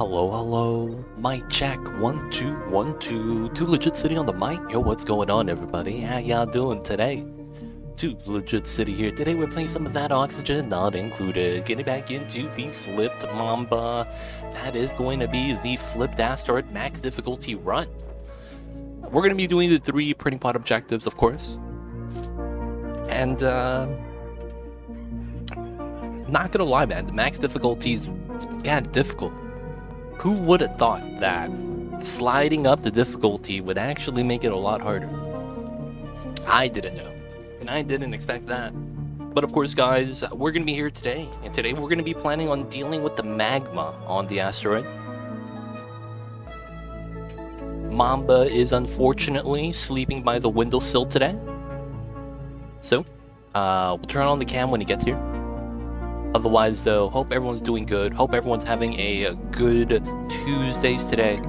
Hello, hello. Mic check. 1 2 1 2. Too Legit City on the mic. Yo, what's going on, everybody? How y'all doing today? Too Legit City here. Today we're playing some of that Oxygen Not Included. Getting back into the flipped Mamba. That is going to be the flipped Asteroid max difficulty run. We're going to be doing the 3 printing pot objectives, of course. And, not gonna lie, man. The max difficulty is kind of difficult. Who would have thought that sliding up the difficulty would actually make it a lot harder? I didn't know, and I didn't expect that. But of course, guys, we're going to be here today, and today we're going to be planning on dealing with the magma on the asteroid. Mamba is unfortunately sleeping by the windowsill today. So, we'll turn on the cam when he gets here. Otherwise, though, hope everyone's doing good. Hope everyone's having a good Tuesdays today.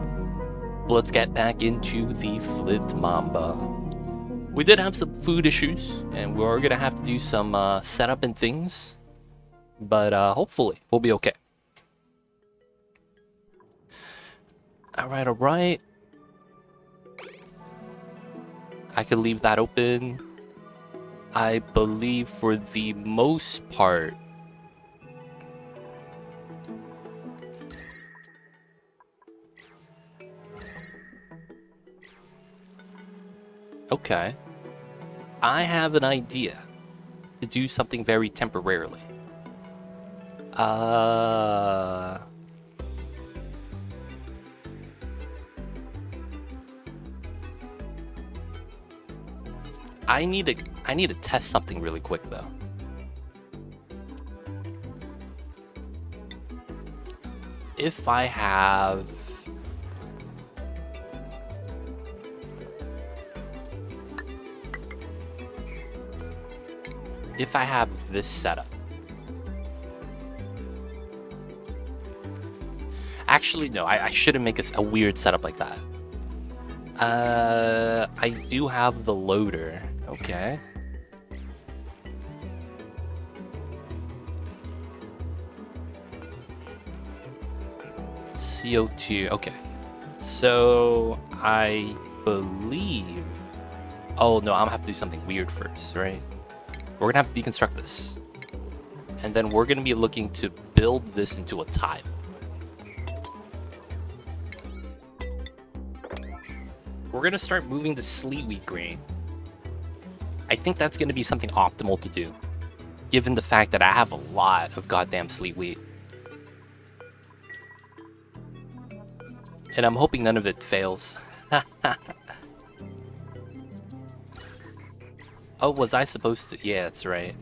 Let's get back into the flipped Mamba. We did have some food issues, and we're gonna have to do some setup and things. But hopefully, we'll be okay. Alright, alright. I could leave that open. I believe for the most part, okay. I have an idea to do something very temporarily. I need to test something really quick though. If I have this setup. Actually, no, I shouldn't make a weird setup like that. I do have the loader. Okay. CO2. Okay. So, I believe... Oh, no, I'm gonna have to do something weird first, right? We're gonna have to deconstruct this. And then we're gonna be looking to build this into a tile. We're gonna start moving the sleet wheat grain. I think that's gonna be something optimal to do, given the fact that I have a lot of goddamn sleet wheat. And I'm hoping none of it fails. Oh, was I supposed to? Yeah, that's right.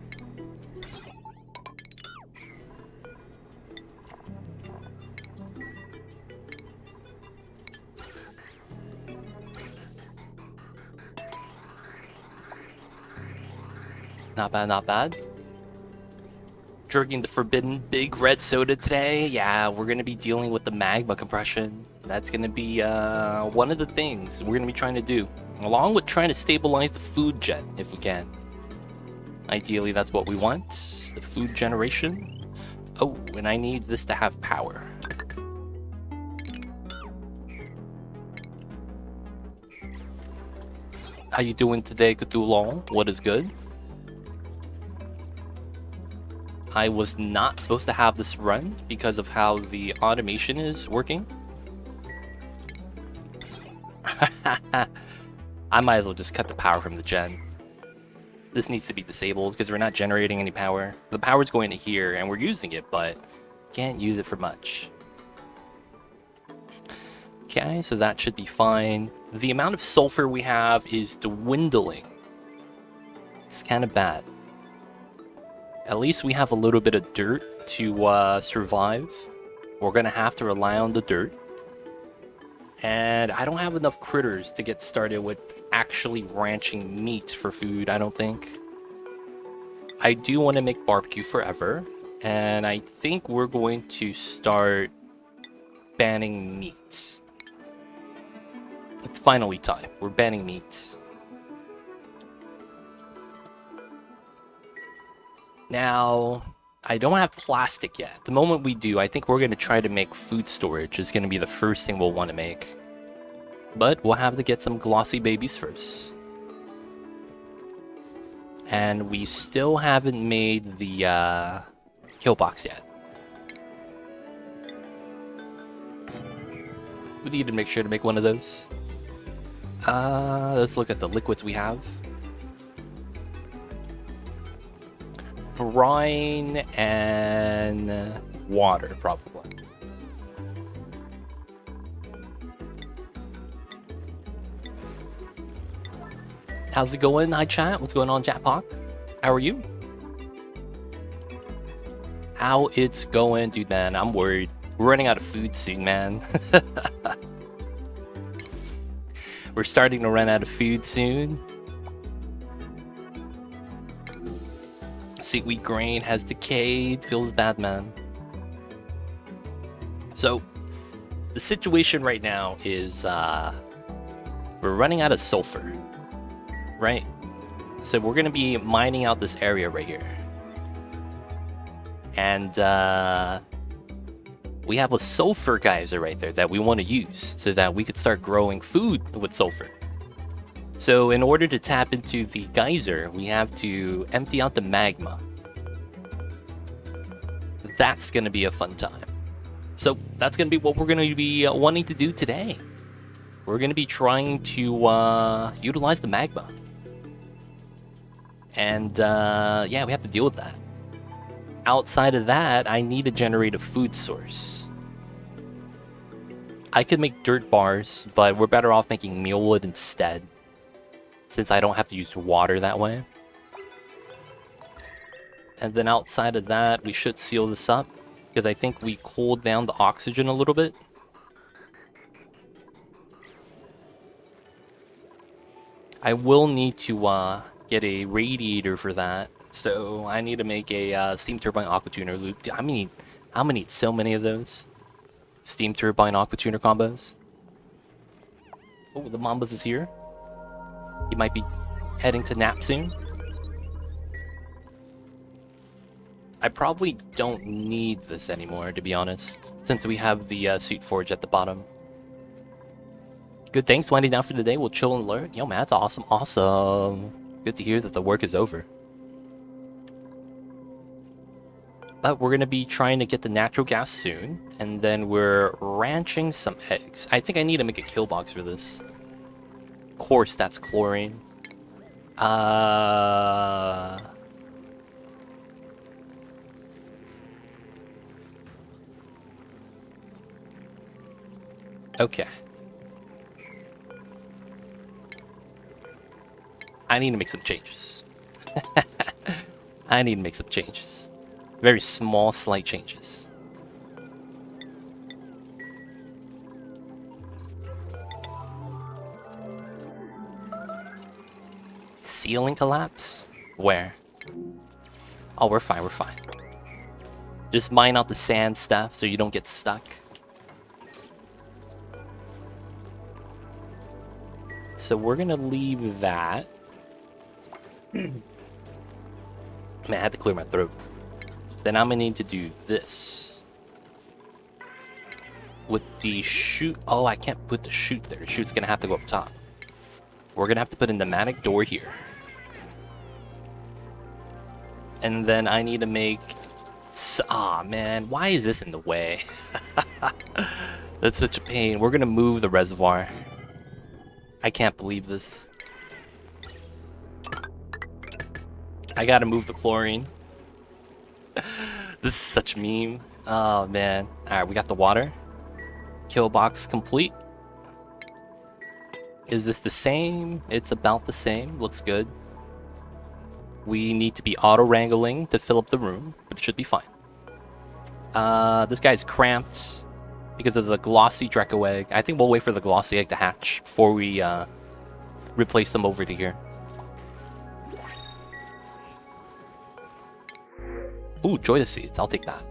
Not bad, not bad. Drinking the forbidden big red soda today. Yeah, we're gonna be dealing with the magma compression. That's gonna be one of the things we're gonna be trying to do, along with trying to stabilize the food gen if we can. Ideally, that's what we want. The food generation. Oh, and I need this to have power. How you doing today, Cthulhu? What is good? I was not supposed to have this run because of how the automation is working. I might as well just cut the power from the gen. This needs to be disabled because we're not generating any power. The power's going to here and we're using it, but can't use it for much. Okay, so that should be fine. The amount of sulfur we have is dwindling. It's kind of bad. At least we have a little bit of dirt to survive. We're gonna have to rely on the dirt. And I don't have enough critters to get started with actually ranching meat for food, I don't think. I do want to make barbecue forever. And I think we're going to start banning meat. It's finally time. We're banning meat. Now, I don't have plastic yet. The moment we do, I think we're going to try to make food storage. Is going to be the first thing we'll want to make. But we'll have to get some glossy babies first. And we still haven't made the kill box yet. We need to make sure to make one of those. Let's look at the liquids we have. Brine and water, probably. How's it going? Hi, chat. What's going on, Jackpot? How are you? How it's going, dude, man? I'm worried. We're running out of food soon, man. We're starting to run out of food soon. Seaweed grain has decayed. Feels bad, man. So, the situation right now is we're running out of sulfur, right? So we're going to be mining out this area right here. And we have a sulfur geyser right there that we want to use so that we could start growing food with sulfur. So in order to tap into the geyser, we have to empty out the magma. That's going to be a fun time. So that's going to be what we're going to be wanting to do today. We're going to be trying to utilize the magma. And yeah, we have to deal with that. Outside of that, I need to generate a food source. I could make dirt bars, but we're better off making mealwood instead, since I don't have to use water that way. And then outside of that, we should seal this up, because I think we cooled down the oxygen a little bit. I will need to get a radiator for that, so I need to make a steam turbine aqua tuner loop. I mean, I'm gonna need so many of those steam turbine aqua tuner combos. Oh, the Mambas is here. He might be heading to nap soon. I probably don't need this anymore, to be honest, since we have the suit forge at the bottom. Good, thanks. Winding down for the day. We'll chill and learn. Yo, man, that's awesome. Awesome. Good to hear that the work is over. But we're going to be trying to get the natural gas soon. And then we're ranching some eggs. I think I need to make a kill box for this. Of course, that's chlorine. Okay. I need to make some changes. I need to make some changes. Very small, slight changes. Ceiling collapse? Where? Oh, we're fine, we're fine. Just mine out the sand stuff so you don't get stuck. So we're gonna leave that. Man, I had to clear my throat. Then I'm gonna need to do this. With the chute. Oh, I can't put the chute there. The chute's gonna have to go up top. We're gonna have to put a pneumatic door here. And then I need to make... Ah, man. Why is this in the way? That's such a pain. We're gonna move the reservoir. I can't believe this. I gotta move the chlorine. This is such a meme. Oh, man. Alright, we got the water. Kill box complete. Is this the same? It's about the same. Looks good. We need to be auto-wrangling to fill up the room, but it should be fine. This guy's cramped because of the glossy Draco egg. I think we'll wait for the glossy egg to hatch before we replace them over to here. Ooh, joy the seeds. I'll take that.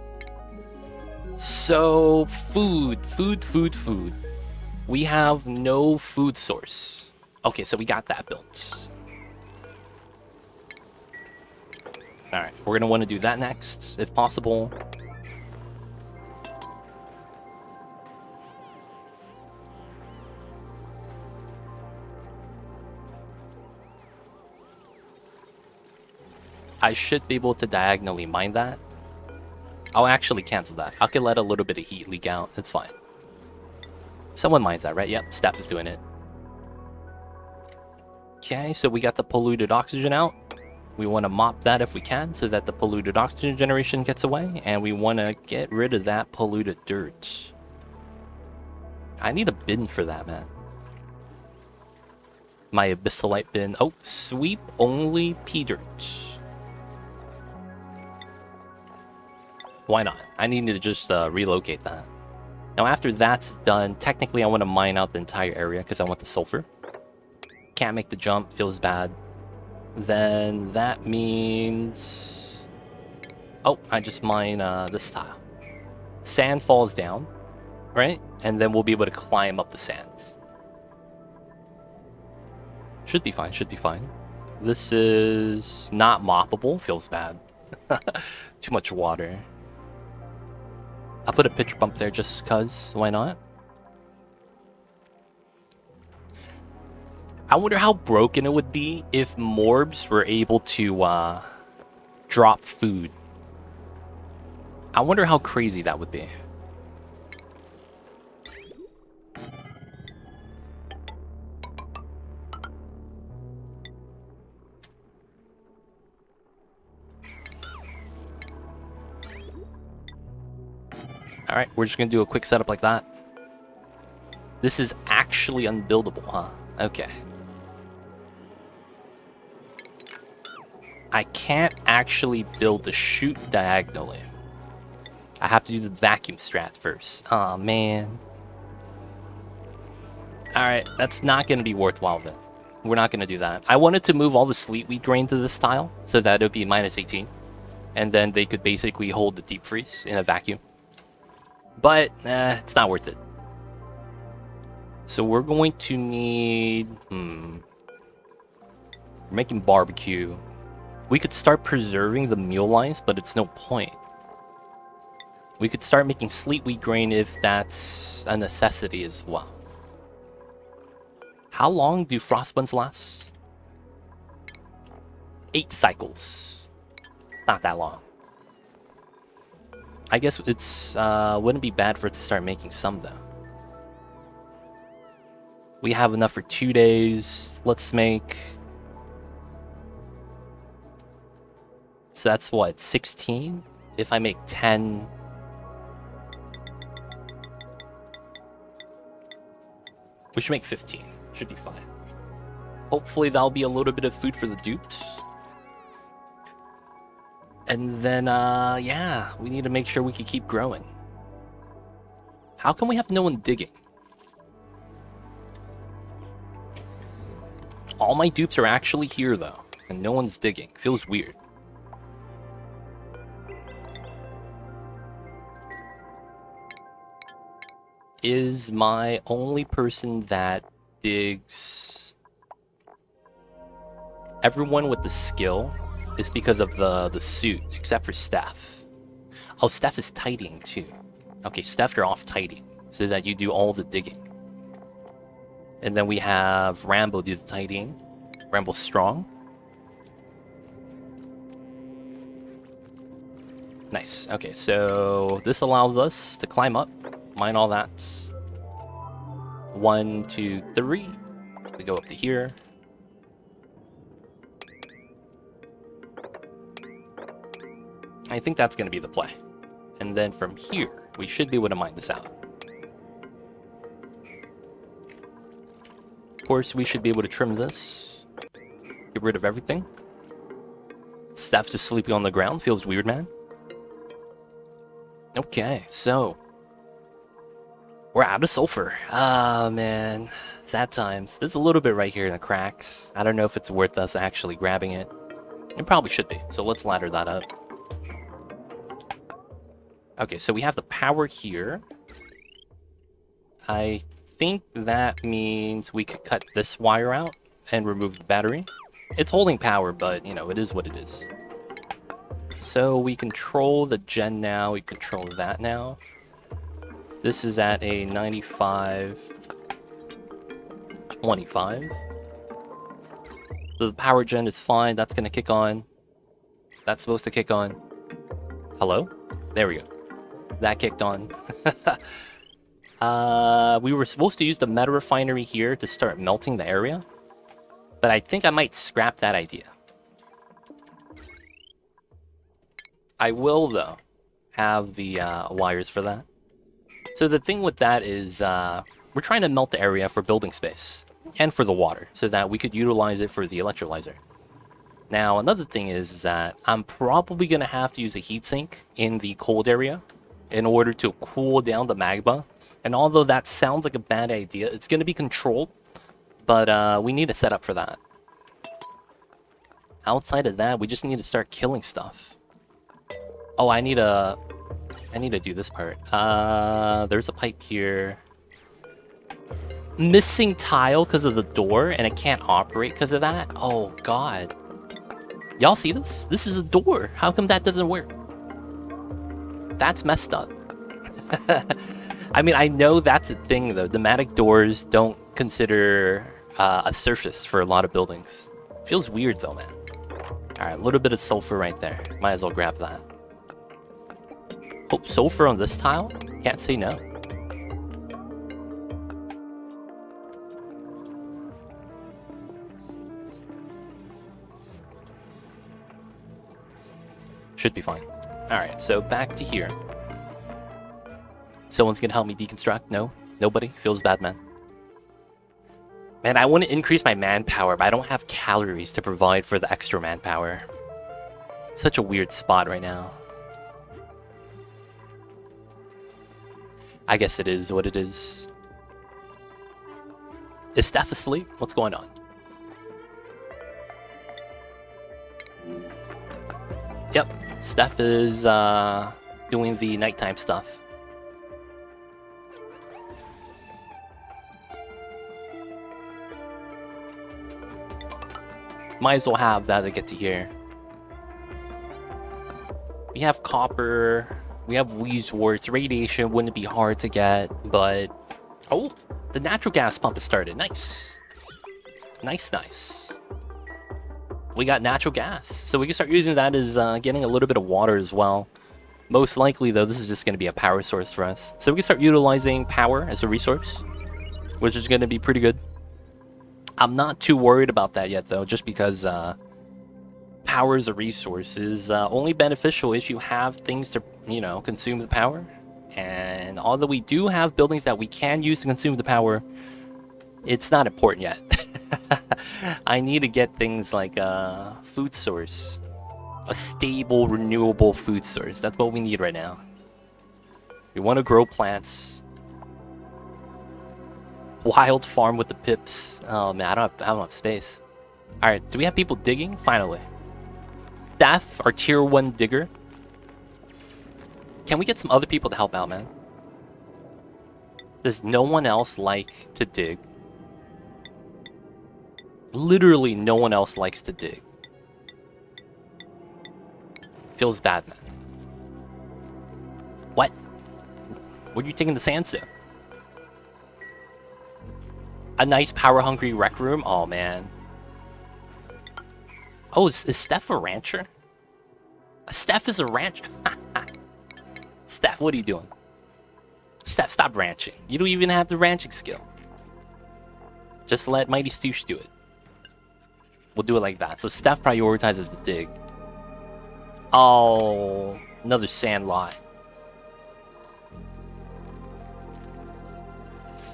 So, food. We have no food source. Okay, so we got that built. Alright, we're going to want to do that next, if possible. I should be able to diagonally mine that. I'll actually cancel that. I can let a little bit of heat leak out. It's fine. Someone mines that, right? Yep, Steph is doing it. Okay, so we got the polluted oxygen out. We want to mop that if we can so that the polluted oxygen generation gets away. And we want to get rid of that polluted dirt. I need a bin for that, man. My abyssalite bin. Oh, sweep only pea dirt. Why not? I need to just relocate that. Now after that's done, technically I want to mine out the entire area because I want the sulfur. Can't make the jump, feels bad. Then that means... Oh, I just mine this tile. Sand falls down, right? And then we'll be able to climb up the sand. Should be fine, should be fine. This is not moppable, feels bad. Too much water. I'll put a pitch bump there just cuz, why not? I wonder how broken it would be if morbs were able to drop food. I wonder how crazy that would be. Alright, we're just gonna do a quick setup like that. This is actually unbuildable, huh? Okay. I can't actually build the chute diagonally. I have to do the vacuum strat first. Aw, man. Alright, that's not gonna be worthwhile then. We're not gonna do that. I wanted to move all the sleet wheat grain to this tile, so that it would be minus 18. And then they could basically hold the deep freeze in a vacuum. But, it's not worth it. So we're going to need... We're making barbecue. We could start preserving the mule lines, but it's no point. We could start making sleet wheat grain if that's a necessity as well. How long do frost buns last? 8 cycles. Not that long. I guess it's wouldn't be bad for it to start making some though. We have enough for 2 days. Let's make... So that's what, 16? If I make 10... We should make 15. Should be fine. Hopefully that'll be a little bit of food for the dupes. And then, yeah, we need to make sure we can keep growing. How come we have no one digging? All my dupes are actually here, though, and no one's digging. Feels weird. Is my only person that digs... Everyone with the skill is because of the suit, except for Steph. Oh, Steph is tidying too. Okay, Steph, you're off tidying, so that you do all the digging. And then we have Rambo do the tidying. Rambo's strong. Nice. Okay, so this allows us to climb up, mine all that. 1, 2, 3. We go up to here. I think that's going to be the play. And then from here, we should be able to mine this out. Of course, we should be able to trim this. Get rid of everything. Steph's just sleeping on the ground. Feels weird, man. Okay, so... We're out of sulfur. Ah, man. Sad times. There's a little bit right here in the cracks. I don't know if it's worth us actually grabbing it. It probably should be, so let's ladder that up. Okay, so we have the power here. I think that means we could cut this wire out and remove the battery. It's holding power, but, you know, it is what it is. So we control the gen now, we control that now. This is at a 95-25. So the power gen is fine, that's gonna kick on. That's supposed to kick on. Hello? There we go. That kicked on. We were supposed to use the meta refinery here to start melting the area. But I think I might scrap that idea. I will, though, have the wires for that. So the thing with that is we're trying to melt the area for building space and for the water so that we could utilize it for the electrolyzer. Now, another thing is that I'm probably going to have to use a heatsink in the cold area in order to cool down the magma. And although that sounds like a bad idea, it's going to be controlled, but we need a setup for that. Outside of that, we just need to start killing stuff. Oh, I need to do this part. There's a pipe here. Missing tile because of the door, and it can't operate because of that? Oh, God. Y'all see this? This is a door. How come that doesn't work? That's messed up. I mean, I know that's a thing, though. Pneumatic doors don't consider a surface for a lot of buildings. Feels weird, though, man. Alright, a little bit of sulfur right there. Might as well grab that. Oh, sulfur on this tile? Can't say no. Should be fine. Alright, so back to here. Someone's gonna help me deconstruct? No? Nobody? Feels bad, man. Man, I want to increase my manpower, but I don't have calories to provide for the extra manpower. Such a weird spot right now. I guess it is what it is. Is Steph asleep? What's going on? Yep, Steph is doing the nighttime stuff. Might as well have that to get to here. We have copper. We have Weezeworts. Radiation wouldn't be hard to get, but... Oh, the natural gas pump has started. Nice. Nice, nice. We got natural gas. So we can start using that as getting a little bit of water as well. Most likely, though, this is just going to be a power source for us. So we can start utilizing power as a resource, which is going to be pretty good. I'm not too worried about that yet, though, just because power as a resource is only beneficial if you have things to, you know, consume the power. And although we do have buildings that we can use to consume the power, it's not important yet. I need to get things like a food source. A stable, renewable food source. That's what we need right now. We want to grow plants. Wild farm with the pips. Oh man, I don't have space. Alright, do we have people digging? Finally. Staff, our tier 1 digger. Can we get some other people to help out, man? Does no one else like to dig? Literally no one else likes to dig. Feels bad, man. What? What are you taking the sands to? A nice power-hungry rec room? Oh, man. Oh, is Steph a rancher? Steph is a rancher? Steph, what are you doing? Steph, stop ranching. You don't even have the ranching skill. Just let Mighty Stoosh do it. We'll do it like that. So Steph prioritizes the dig. Oh, another sand lot.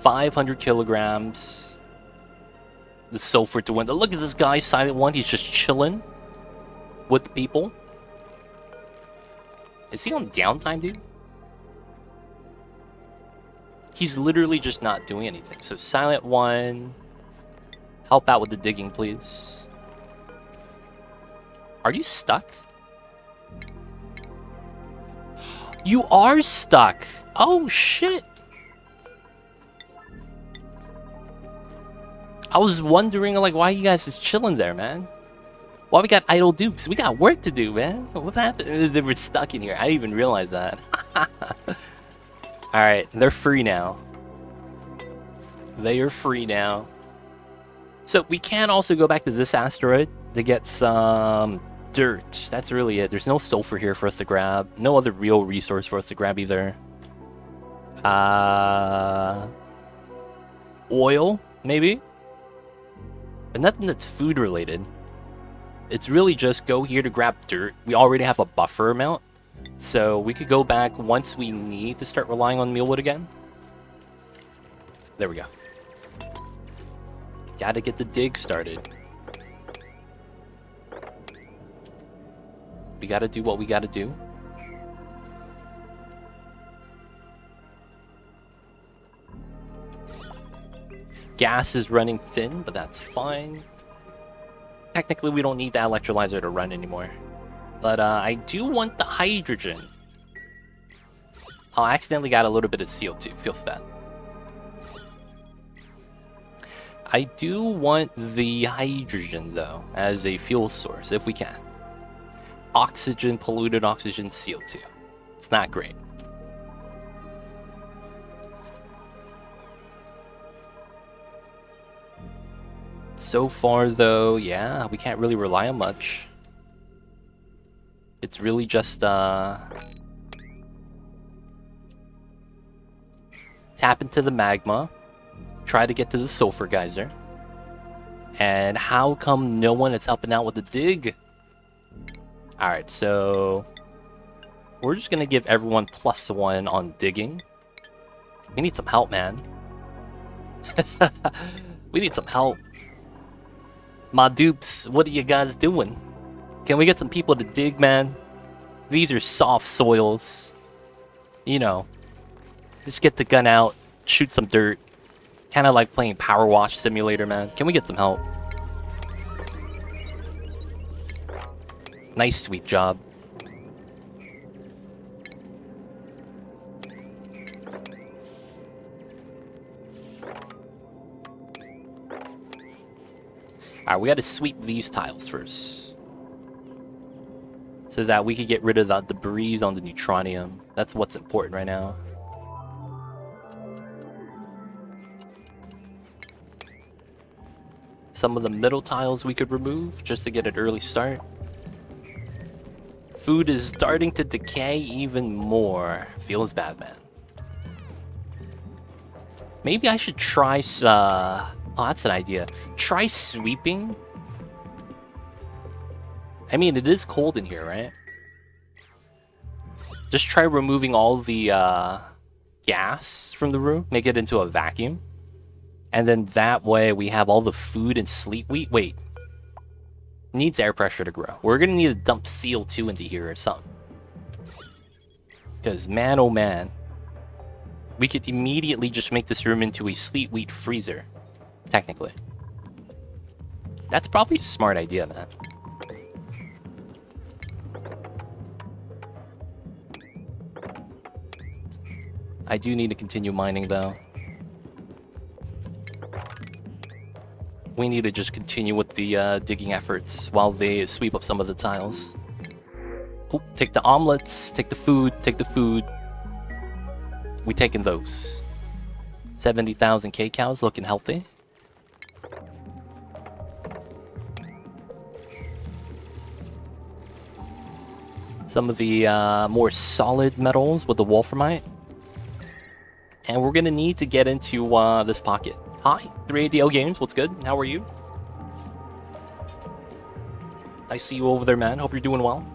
500 kilograms. The sulfur to win. Look at this guy, Silent One. He's just chilling with the people. Is he on downtime, dude? He's literally just not doing anything. So Silent One, help out with the digging, please. Are you stuck? You are stuck. Oh, shit. I was wondering, like, why you guys just chilling there, man? Why we got idle dupes? We got work to do, man. What's happening? They were stuck in here. I didn't even realize that. Alright, they're free now. They are free now. So we can also go back to this asteroid to get some dirt. That's really it. There's no sulfur here for us to grab. No other real resource for us to grab either. Oil, maybe? But nothing that's food related. It's really just go here to grab dirt. We already have a buffer amount. So we could go back once we need to start relying on mealwood again. There we go. Gotta get the dig started. We gotta do what we gotta do. Gas is running thin, but that's fine. Technically, we don't need the electrolyzer to run anymore. But I do want the hydrogen. Oh, I accidentally got a little bit of CO2. Feels bad. I do want the hydrogen, though, as a fuel source, if we can. Oxygen, polluted oxygen, CO2. It's not great. So far, though, yeah, we can't really rely on much. It's really just, tap into the magma, try to get to the sulfur geyser. And how come no one is helping out with the dig? Alright, so we're just gonna give everyone +1 on digging. We need some help, man. We need some help. My dupes, what are you guys doing? Can we get some people to dig, man? These are soft soils. You know, just get the gun out, shoot some dirt. Kind of like playing Power Wash Simulator, man. Can we get some help? Nice sweep job. Alright, we gotta sweep these tiles first. So that we could get rid of the debris on the neutronium. That's what's important right now. Some of the middle tiles we could remove just to get an early start. Food is starting to decay even more. Feels bad, man. Maybe I should try oh, that's an idea. Try sweeping. I mean, it is cold in here, right? Just try removing all the gas from the room. Make it into a vacuum. And then that way we have all the food and sleep. Wait. Needs air pressure to grow. We're gonna need to dump CO2 into here or something. Because man, oh man. We could immediately just make this room into a sleet wheat freezer. Technically. That's probably a smart idea, man. I do need to continue mining, though. We need to just continue with the digging efforts while they sweep up some of the tiles. Oh, take the omelets, take the food, take the food. We taking those. 70,000 K-cows looking healthy. Some of the more solid metals with the wolframite. And we're gonna need to get into this pocket. Hi, 3ADL Games, what's good? How are you? I see you over there, man. Hope you're doing well.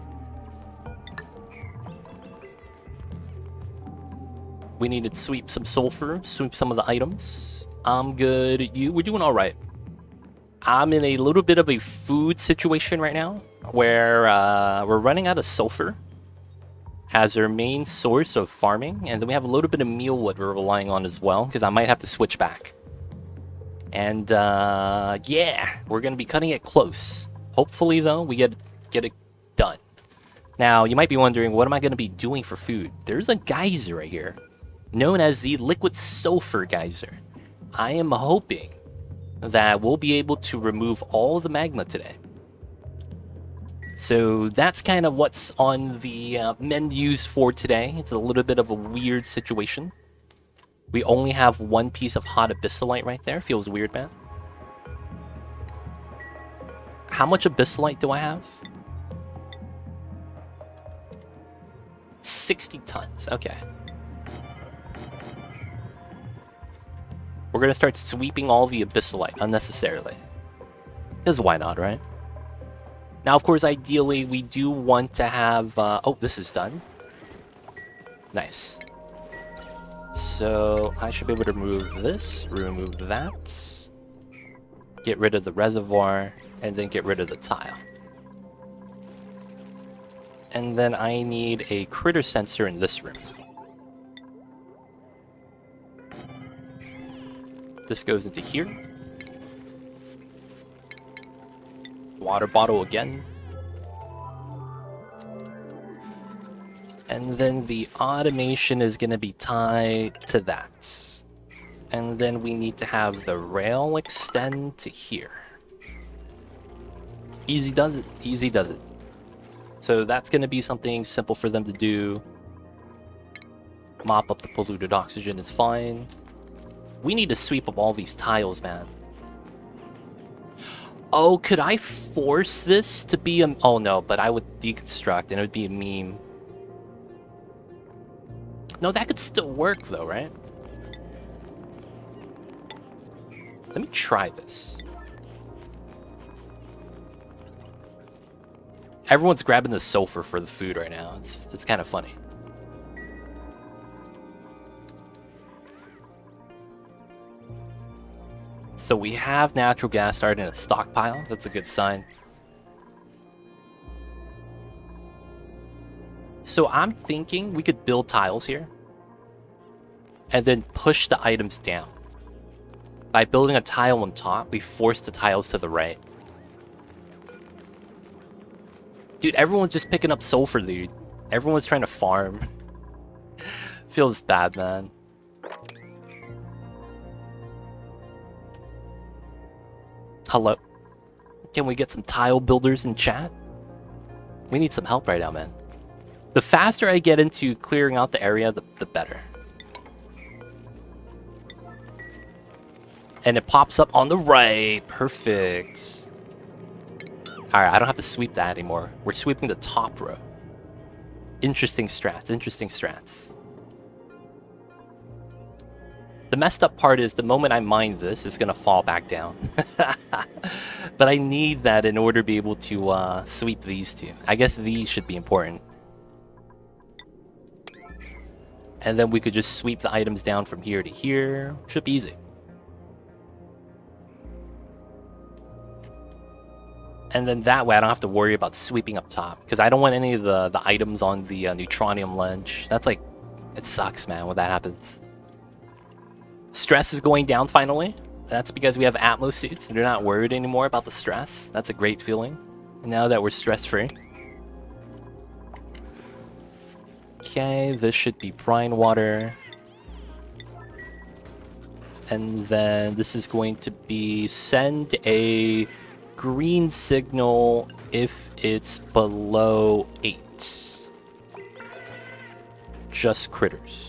We need to sweep some sulfur, sweep some of the items. I'm good. We're doing all right. I'm in a little bit of a food situation right now, where we're running out of sulfur as our main source of farming, and then we have a little bit of mealwood we're relying on as well, because I might have to switch back. And yeah, we're gonna be cutting it close. Hopefully, though, we get it done. Now, you might be wondering, what am I gonna be doing for food? There's a geyser right here, known as the liquid sulfur geyser. I am hoping that we'll be able to remove all the magma today. So that's kind of what's on the menus for today. It's a little bit of a weird situation. We only have one piece of hot abyssalite right there. Feels weird, man. How much abyssalite do I have? 60 tons. Okay. We're going to start sweeping all the abyssalite unnecessarily. Because why not, right? Now, of course, ideally, we do want to have... oh, this is done. Nice. So, I should be able to remove this, remove that. Get rid of the reservoir, and then get rid of the tile. And then I need a critter sensor in this room. This goes into here. Water bottle again. And then the automation is going to be tied to that. And then we need to have the rail extend to here. Easy does it. Easy does it. So that's going to be something simple for them to do. Mop up the polluted oxygen is fine. We need to sweep up all these tiles, man. Oh, could I force this to be a... Oh, no, but I would deconstruct and it would be a meme. No, that could still work, though, right? Let me try this. Everyone's grabbing the sulfur for the food right now. It's kind of funny. So we have natural gas starting a stockpile. That's a good sign. So I'm thinking we could build tiles here. And then push the items down. By building a tile on top, we force the tiles to the right. Dude, everyone's just picking up sulfur, dude. Everyone's trying to farm. Feels bad, man. Hello? Can we get some tile builders in chat? We need some help right now, man. The faster I get into clearing out the area, the better. And it pops up on the right. Perfect. Alright, I don't have to sweep that anymore. We're sweeping the top row. Interesting strats, interesting strats. The messed up part is the moment I mine this, it's going to fall back down. But I need that in order to be able to sweep these two. I guess these should be important. And then we could just sweep the items down from here to here. Should be easy. And then that way I don't have to worry about sweeping up top. Because I don't want any of the items on the neutronium ledge. That's like... It sucks, man, when that happens. Stress is going down finally. That's because we have Atmos suits. They're not worried anymore about the stress. That's a great feeling. And now that we're stress-free. Okay, this should be brine water. And then this is going to be send a green signal if it's below 8. Just critters.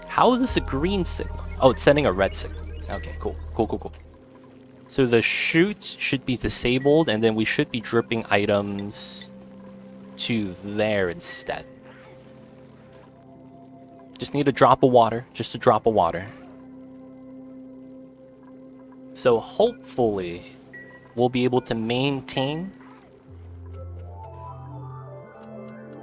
How is this a green signal? Oh, it's sending a red signal. Okay, cool. Cool, cool, cool. So the chute should be disabled, and then we should be dripping items to there instead. Just need a drop of water. Just a drop of water. So hopefully we'll be able to maintain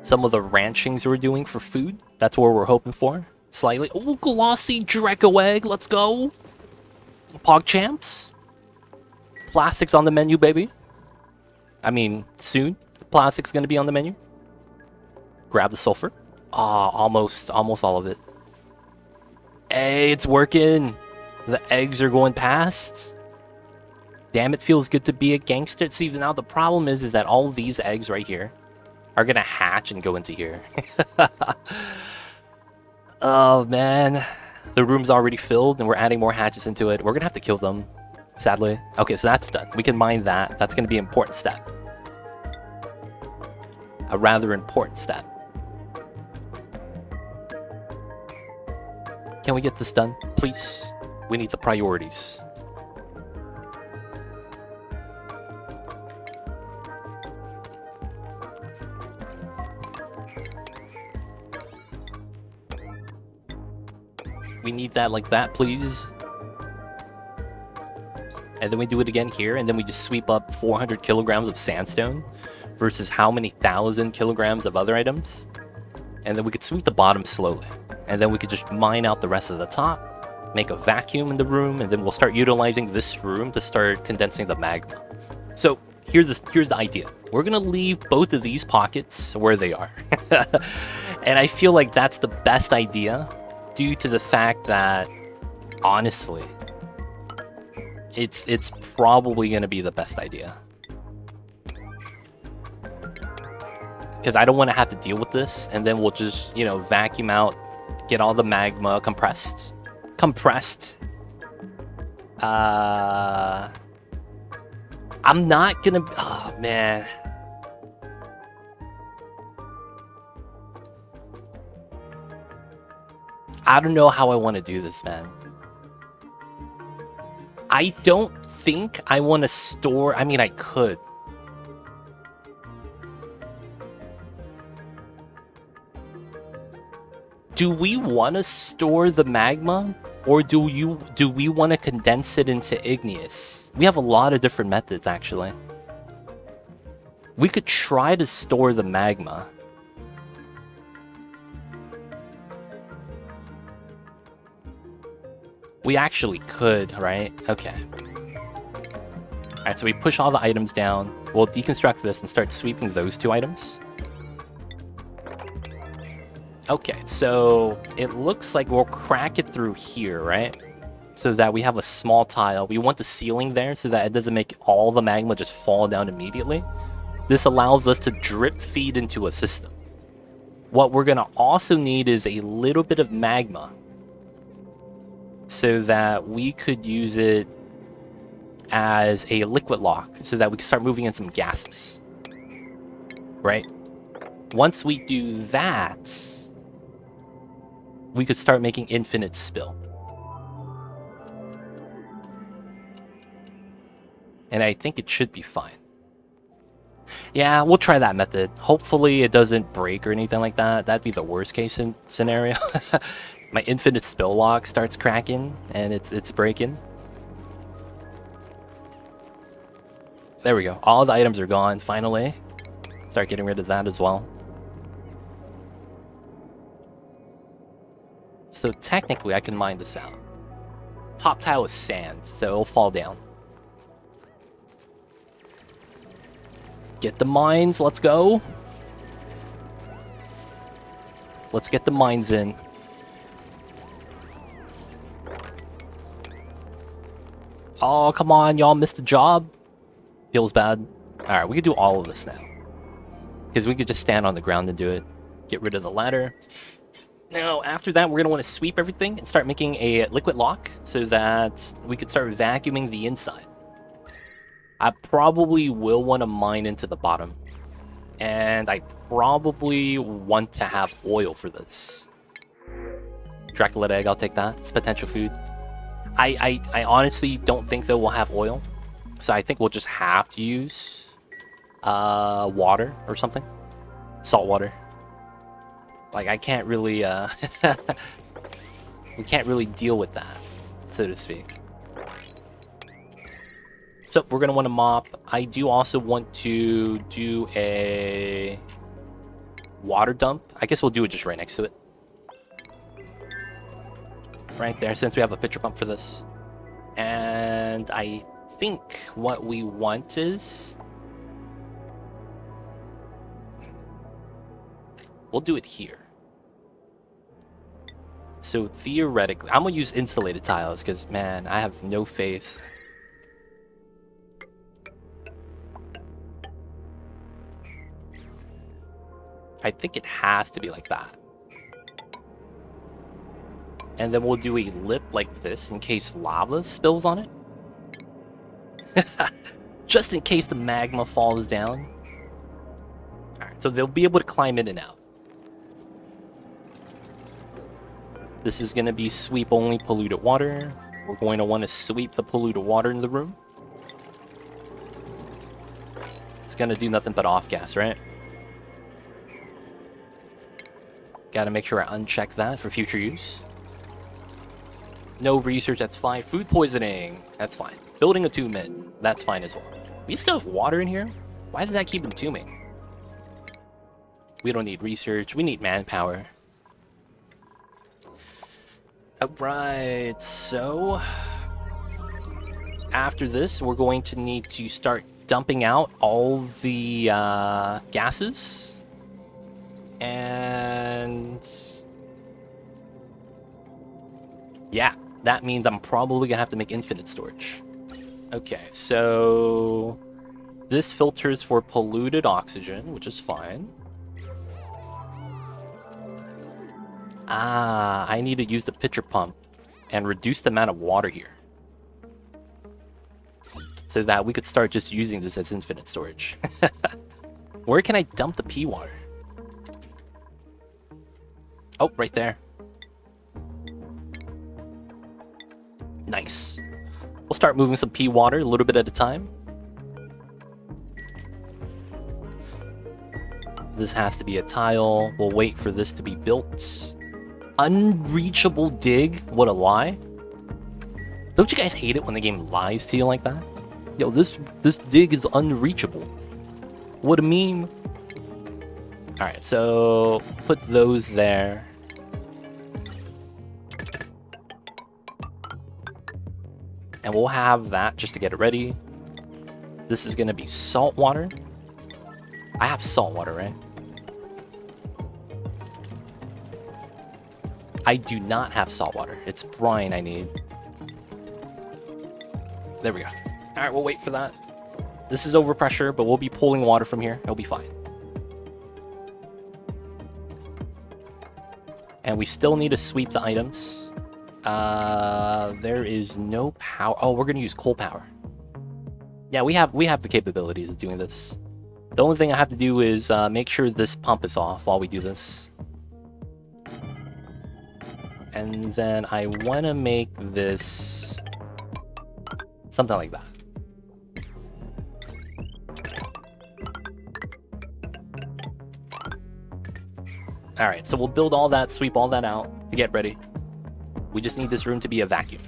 some of the ranchings we're doing for food. That's what we're hoping for. Slightly. Oh, glossy Draco egg. Let's go. PogChamps. Plastics on the menu, baby. I mean, soon. Plastic's going to be on the menu. Grab the sulfur. Ah, almost all of it. Hey, it's working. The eggs are going past. Damn, it feels good to be a gangster. See, now the problem is that all of these eggs right here are going to hatch and go into here. Oh, man. The room's already filled and we're adding more hatches into it. We're gonna have to kill them, sadly. Okay, so that's done. We can mine that. That's gonna be an important step. A rather important step. Can we get this done, please? We need the priorities. We need that like that, please. And then we do it again here, and then we just sweep up 400 kilograms of sandstone versus how many thousand kilograms of other items. And then we could sweep the bottom slowly. And then we could just mine out the rest of the top, make a vacuum in the room, and then we'll start utilizing this room to start condensing the magma. So here's the idea. We're gonna leave both of these pockets where they are. And I feel like that's the best idea due to the fact that, honestly, it's probably gonna be the best idea. Because I don't want to have to deal with this, and then we'll just, you know, vacuum out, get all the magma compressed. I'm not gonna, oh man. I don't know how I want to do this, man. I don't think I want to store, I mean, I could. Do we want to store the magma, or do we want to condense it into igneous? We have a lot of different methods, actually. We could try to store the magma. We actually could, right? Okay. Alright, so we push all the items down. We'll deconstruct this and start sweeping those two items. Okay, so it looks like we'll crack it through here, right? So that we have a small tile. We want the ceiling there so that it doesn't make all the magma just fall down immediately. This allows us to drip feed into a system. What we're gonna also need is a little bit of magma so that we could use it as a liquid lock so that we can start moving in some gases. Right? Once we do that, we could start making infinite spill. And I think it should be fine. Yeah, we'll try that method. Hopefully it doesn't break or anything like that. That'd be the worst case scenario. My infinite spill lock starts cracking and it's breaking. There we go. All the items are gone, finally. Start getting rid of that as well. So technically I can mine this out. Top tile is sand, so it'll fall down. Get the mines, let's go. Let's get the mines in. Oh, come on, y'all missed the job. Feels bad. Alright, we could do all of this now. Because we could just stand on the ground and do it. Get rid of the ladder. Now, after that, we're going to want to sweep everything and start making a liquid lock so that we could start vacuuming the inside. I probably will want to mine into the bottom. And I probably want to have oil for this. Draculid egg, I'll take that. It's potential food. I honestly don't think that we'll have oil. So I think we'll just have to use water or something. Salt water. Like, I can't really, we can't really deal with that, so to speak. So, we're going to want to mop. I do also want to do a water dump. I guess we'll do it just right next to it. Right there, since we have a pitcher pump for this. And I think what we want is... we'll do it here. So theoretically, I'm gonna use insulated tiles because, man, I have no faith. I think it has to be like that. And then we'll do a lip like this in case lava spills on it. Just in case the magma falls down. Alright, so they'll be able to climb in and out. This is going to be sweep only polluted water. We're going to want to sweep the polluted water in the room. It's going to do nothing but off gas, right? Got to make sure I uncheck that for future use. No research, that's fine. Food poisoning, that's fine. Building attunement, that's fine as well. We still have water in here? Why does that keep entombing? We don't need research, we need manpower. Alright, so after this, we're going to need to start dumping out all the gases. And yeah, that means I'm probably gonna have to make infinite storage. Okay, so this filters for polluted oxygen, which is fine. Ah, I need to use the pitcher pump and reduce the amount of water here, so that we could start just using this as infinite storage. Where can I dump the pea water? Oh, right there. Nice. We'll start moving some pea water a little bit at a time. This has to be a tile. We'll wait for this to be built. Unreachable dig? What a lie. Don't you guys hate it when the game lies to you like that? Yo, this dig is unreachable. What a meme. Alright, so put those there. And we'll have that just to get it ready. This is going to be salt water. I have salt water, right? I do not have salt water. It's brine I need. There we go. Alright, we'll wait for that. This is overpressure, but we'll be pulling water from here. It'll be fine. And we still need to sweep the items. There is no power. Oh, we're gonna use coal power. Yeah, we have the capabilities of doing this. The only thing I have to do is make sure this pump is off while we do this. And then I want to make this something like that. Alright, so we'll build all that, sweep all that out to get ready. We just need this room to be a vacuum.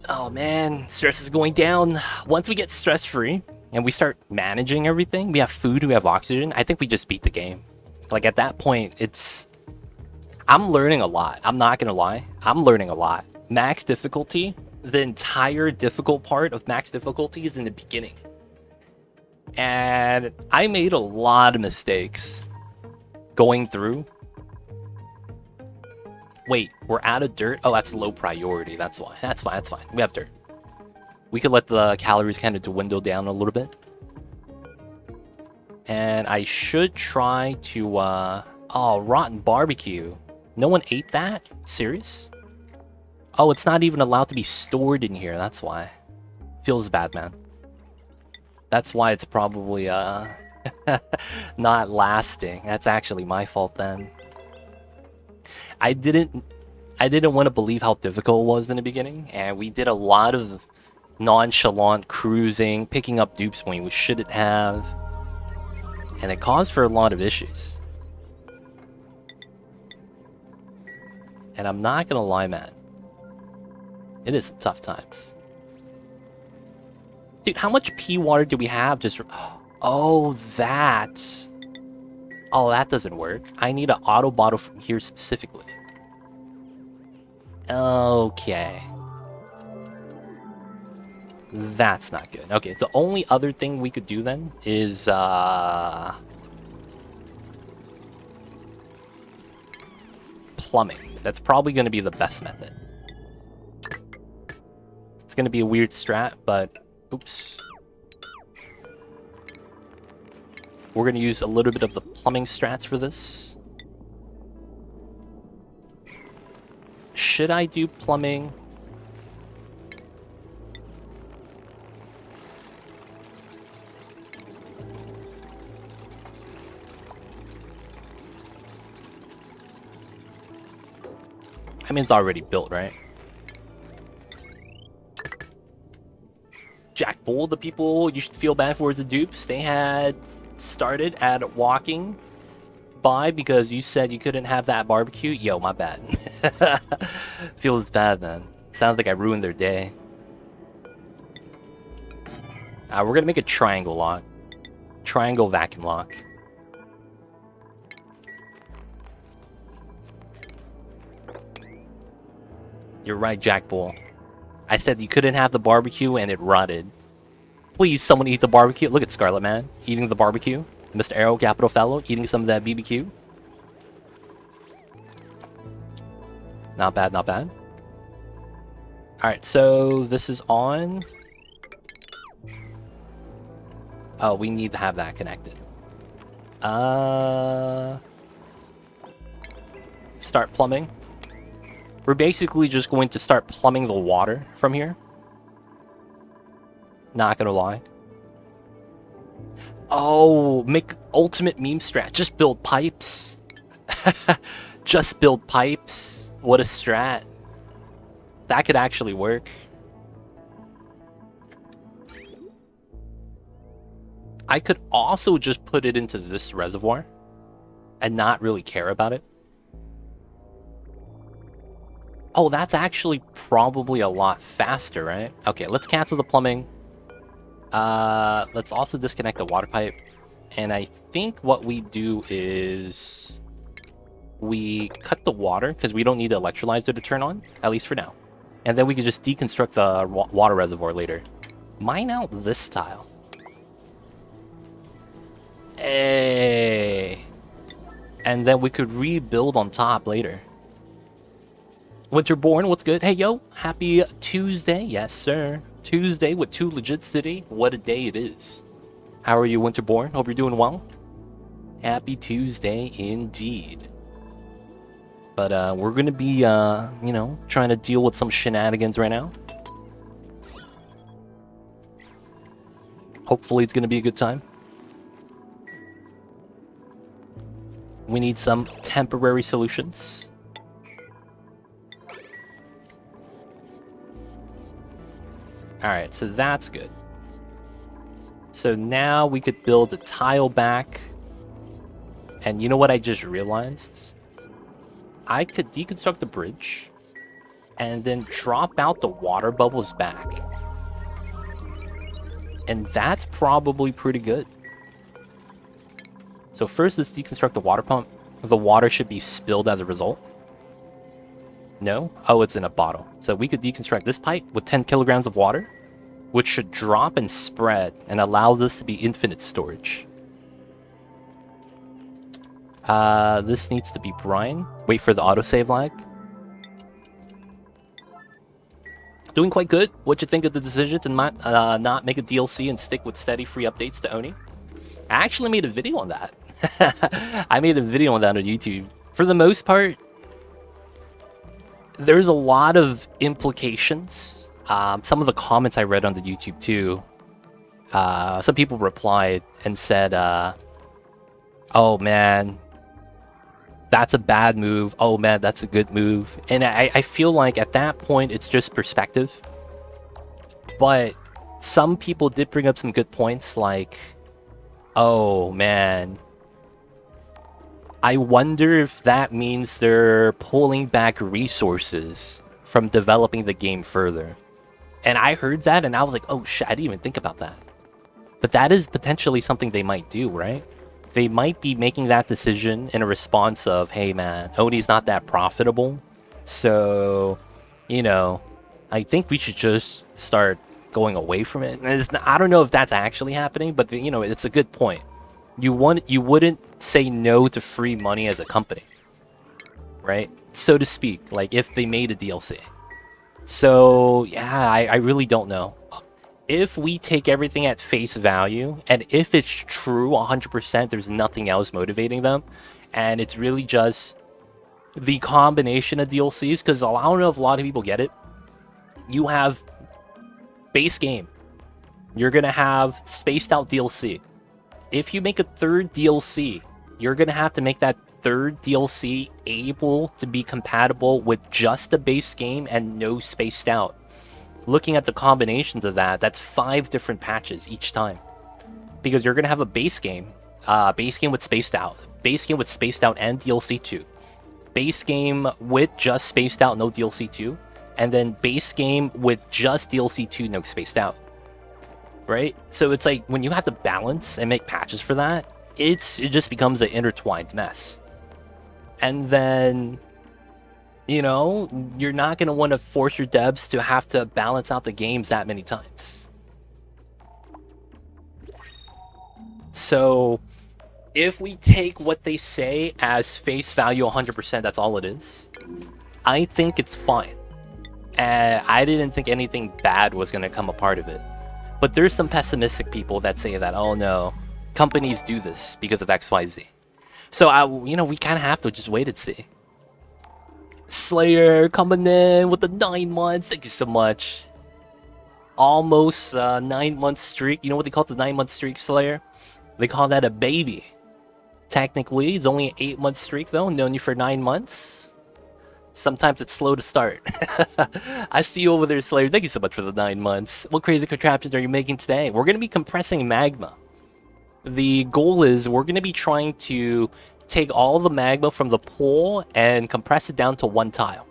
Oh man, stress is going down. Once we get stress-free and we start managing everything, we have food, we have oxygen, I think we just beat the game. Like at that point, I'm learning a lot. I'm not gonna lie. I'm learning a lot. Max difficulty, the entire difficult part of max difficulty is in the beginning. And I made a lot of mistakes going through. Wait, we're out of dirt? Oh, that's low priority. That's why. That's fine. That's fine. We have dirt. We could let the calories kind of dwindle down a little bit. And I should try to, oh, rotten barbecue. No one ate that? Serious? Oh, it's not even allowed to be stored in here. That's why. Feels bad, man. That's why it's probably, not lasting. That's actually my fault then. I didn't want to believe how difficult it was in the beginning, and we did a lot of nonchalant cruising, picking up dupes when we shouldn't have, and it caused for a lot of issues. And I'm not gonna lie, man, it is tough times. Dude, how much pea water do we have? Just oh, that. Oh, that doesn't work. I need an auto bottle from here specifically. Okay. That's not good. Okay, the only other thing we could do then is plumbing. That's probably going to be the best method. It's going to be a weird strat, but oops. We're going to use a little bit of the plumbing strats for this. should I do plumbing? I mean, it's already built, right? Jack Bull, the people you should feel bad for the dupes. They had started at walking by because you said you couldn't have that barbecue. Yo, my bad. Feels bad, man. Sounds like I ruined their day. We're gonna make a triangle lock. Triangle vacuum lock. You're right, Jack Bull. I said you couldn't have the barbecue and it rotted. Please, someone eat the barbecue. Look at Scarlet Man eating the barbecue. Mr. Arrow, Capital Fellow, eating some of that BBQ. Not bad, not bad. Alright, so this is on. Oh, we need to have that connected. Start plumbing. We're basically just going to start plumbing the water from here. Not gonna lie. Oh, make ultimate meme strat. Just build pipes. Just build pipes. What a strat. That could actually work. I could also just put it into this reservoir and not really care about it. Oh, that's actually probably a lot faster, right? Okay, let's cancel the plumbing. Let's also disconnect the water pipe. And I think what we do is we cut the water because we don't need the electrolyzer to turn on, at least for now. And then we can just deconstruct the water reservoir later. Mine out this tile. Hey. And then we could rebuild on top later. Winterborn, what's good? Hey, yo, happy Tuesday. Yes, sir. Tuesday with 2 Legit City. What a day it is. How are you, Winterborn? Hope you're doing well. Happy Tuesday indeed. But we're going to be, you know, trying to deal with some shenanigans right now. Hopefully it's going to be a good time. We need some temporary solutions. Alright, so that's good. So now we could build a tile back. And you know what I just realized? I could deconstruct the bridge and then drop out the water bubbles back. And that's probably pretty good. So first, let's deconstruct the water pump. The water should be spilled as a result. No? Oh, it's in a bottle. So we could deconstruct this pipe with 10 kilograms of water, which should drop and spread and allow this to be infinite storage. This needs to be brine. Wait for the autosave lag. Doing quite good. What'd you think of the decision to not make a DLC and stick with steady free updates to Oni? I actually made a video on that. I made a video on that on YouTube. For the most part, there's a lot of implications. Some of the comments I read on the YouTube too, some people replied and said, oh man, that's a bad move. Oh man, that's a good move. And I feel like at that point, it's just perspective. But some people did bring up some good points like, oh man, I wonder if that means they're pulling back resources from developing the game further. And I heard that and I was like, oh shit, I didn't even think about that. But that is potentially something they might do, right? They might be making that decision in a response of, hey man, Oni's not that profitable. So, you know, I think we should just start going away from it. And I don't know if that's actually happening, but you know, it's a good point. You wouldn't say no to free money as a company, right? So to speak, like if they made a DLC. So yeah, I really don't know. If we take everything at face value, and if it's true 100%, there's nothing else motivating them, and it's really just the combination of DLCs, because I don't know if a lot of people get it. You have base game. You're going to have spaced out DLC. If you make a third DLC, you're going to have to make that third DLC able to be compatible with just the base game and no spaced out. Looking at the combinations of that, that's 5 different patches each time. Because you're going to have a base game with spaced out, base game with spaced out and DLC 2, base game with just spaced out, no DLC 2, and then base game with just DLC 2, no spaced out. Right? So it's like when you have to balance and make patches for that, it just becomes an intertwined mess. And then, you know, you're not going to want to force your devs to have to balance out the games that many times. So if we take what they say as face value 100%, that's all it is, I think it's fine. And I didn't think anything bad was going to come a part of it. But there's some pessimistic people that say that, oh no, companies do this because of XYZ. So, we kind of have to just wait and see. Slayer coming in with the 9 months. Thank you so much. Almost 9 month streak. You know what they call the 9 month streak, Slayer? They call that a baby. Technically, it's only an 8 month streak though. Known you for 9 months. Sometimes it's slow to start. I see you over there, Slayer. Thank you so much for the 9 months. What crazy contraptions are you making today? We're going to be compressing magma. The goal is we're going to be trying to take all the magma from the pool and compress it down to 1 tile.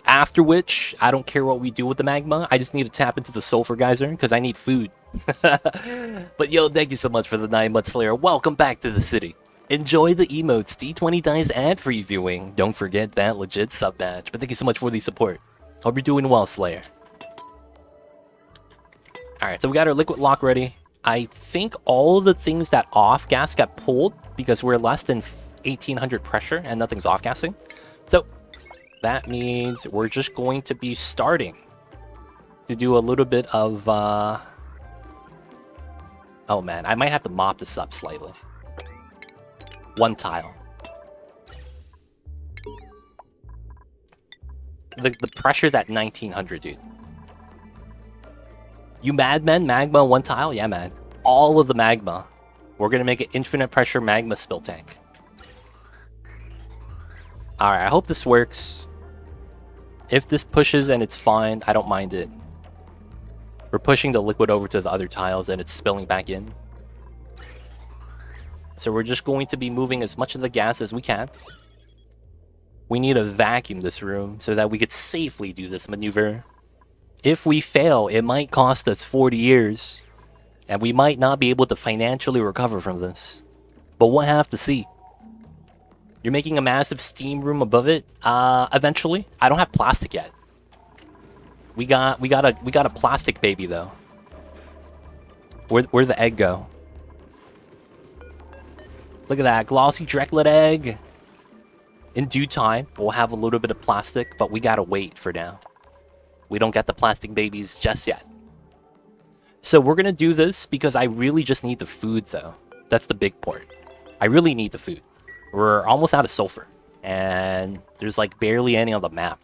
After which, I don't care what we do with the magma. I just need to tap into the sulfur geyser because I need food. But yo, thank you so much for the 9 month, Slayer. Welcome back to the city. Enjoy the emotes, D20 Dice ad-free viewing. Don't forget that legit sub badge. But thank you so much for the support. Hope you're doing well, Slayer. Alright, so we got our liquid lock ready. I think all of the things that off-gas got pulled because we're less than 1800 pressure and nothing's off-gassing. So that means we're just going to be starting to do a little bit of... Oh man, I might have to mop this up slightly. 1 tile. The pressure's at 1900, dude. You madmen? Magma 1 tile? Yeah, man. All of the magma. We're gonna make an infinite pressure magma spill tank. Alright, I hope this works. If this pushes and it's fine, I don't mind it. We're pushing the liquid over to the other tiles and it's spilling back in. So we're just going to be moving as much of the gas as we can. We need to vacuum this room so that we could safely do this maneuver. If we fail, it might cost us 40 years. And we might not be able to financially recover from this. But we'll have to see. You're making a massive steam room above it? Eventually. I don't have plastic yet. We got a plastic baby though. Where'd the egg go? Look at that, glossy Drecklet egg. In due time, we'll have a little bit of plastic, but we gotta wait for now. We don't get the plastic babies just yet. So we're gonna do this because I really just need the food though. That's the big part. I really need the food. We're almost out of sulfur. And there's like barely any on the map.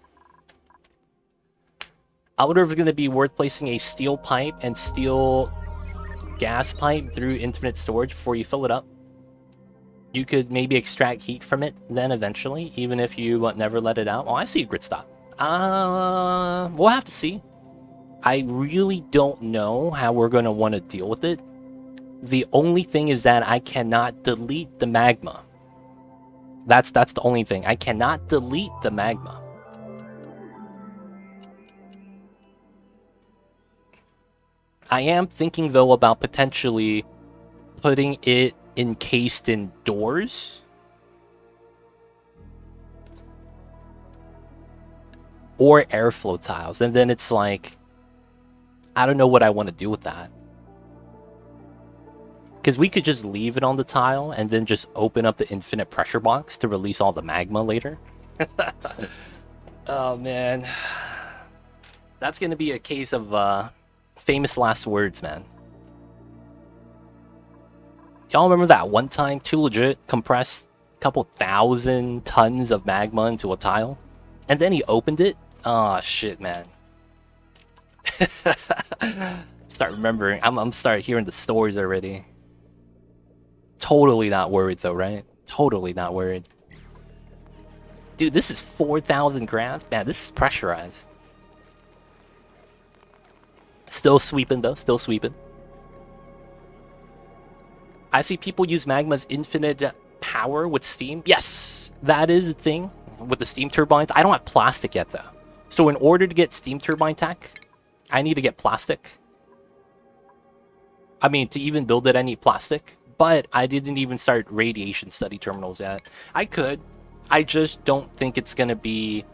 I wonder if it's gonna be worth placing a steel pipe and steel gas pipe through infinite storage before you fill it up. You could maybe extract heat from it then eventually, even if you never let it out. Oh, I see a grid stop. We'll have to see. I really don't know how we're going to want to deal with it. The only thing is that I cannot delete the magma. That's the only thing. I cannot delete the magma. I am thinking, though, about potentially putting it encased in doors or airflow tiles, and then it's like I don't know what I want to do with that, because we could just leave it on the tile and then just open up the infinite pressure box to release all the magma later. Oh man, that's gonna be a case of famous last words, man. Y'all remember that one time Too Legit compressed couple thousand tons of magma into a tile, and then he opened it. Oh shit, man. Start remembering. I'm start hearing the stories already. Totally not worried though, right? Totally not worried. Dude, this is 4,000 grams. Man, this is pressurized. Still sweeping though, still sweeping. I see people use Magma's infinite power with steam. Yes, that is a thing with the steam turbines. I don't have plastic yet though. So in order to get steam turbine tech, I need to get plastic. I mean, to even build it, I need plastic. But I didn't even start radiation study terminals yet. I could. I just don't think it's going to be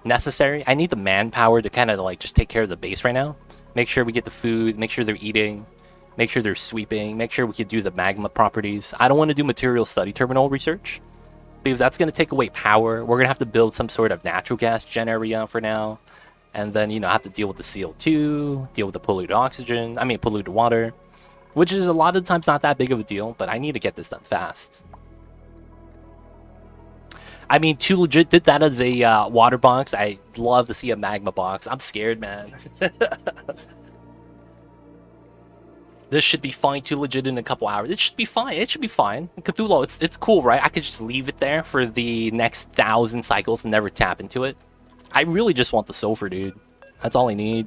necessary. I need the manpower to kind of like just take care of the base right now. Make sure we get the food, make sure they're eating, make sure they're sweeping, make sure we can do the magma properties. I don't want to do material study terminal research because that's going to take away power. We're going to have to build some sort of natural gas gen area for now. And then, you know, have to deal with the CO2, deal with the polluted oxygen, polluted water, which is a lot of times not that big of a deal, but I need to get this done fast. I mean, Too Legit did that as a water box. I'd love to see a magma box. I'm scared, man. This should be fine. Too Legit in a couple hours. It should be fine. It should be fine. Cthulhu, it's cool, right? I could just leave it there for the next 1,000 cycles and never tap into it. I really just want the Sulfur, dude. That's all I need.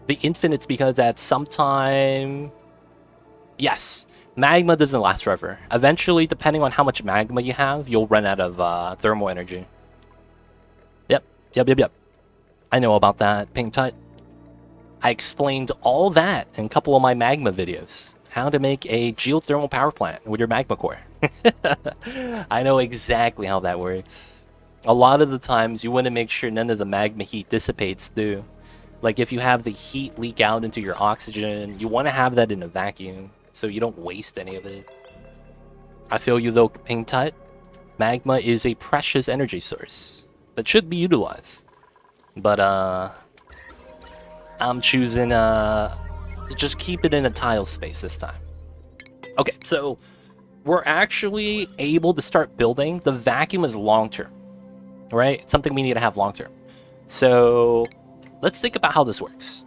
The Infinite's because at some time... Yes, magma doesn't last forever. Eventually, depending on how much magma you have, you'll run out of thermal energy. Yep. I know about that, Pink Tut. I explained all that in a couple of my magma videos. How to make a geothermal power plant with your magma core. I know exactly how that works. A lot of the times, you want to make sure none of the magma heat dissipates, too. Like, if you have the heat leak out into your oxygen, you want to have that in a vacuum, so you don't waste any of it. I feel you, though, Pink Tut. Magma is a precious energy source that should be utilized. But, I'm choosing, to just keep it in a tile space this time. Okay, so we're actually able to start building. The vacuum is long-term. Right? It's something we need to have long term. So let's think about how this works.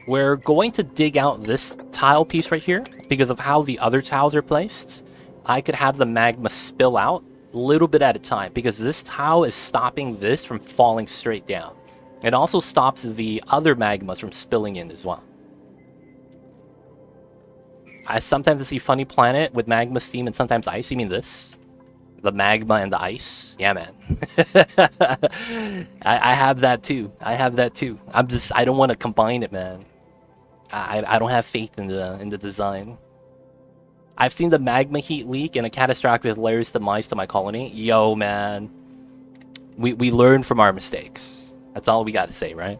We're going to dig out this tile piece right here because of how the other tiles are placed. I could have the magma spill out a little bit at a time because this tile is stopping this from falling straight down. It also stops the other magmas from spilling in as well. I sometimes see Funny Planet with magma, steam, and sometimes ice. You mean this? The magma and the ice. Yeah, man. I have that too. I don't want to combine it, man. I don't have faith in the design. I've seen the magma heat leak and a catastrophic hilarious demise to my colony. Yo, man. We learn from our mistakes. That's all we got to say, right?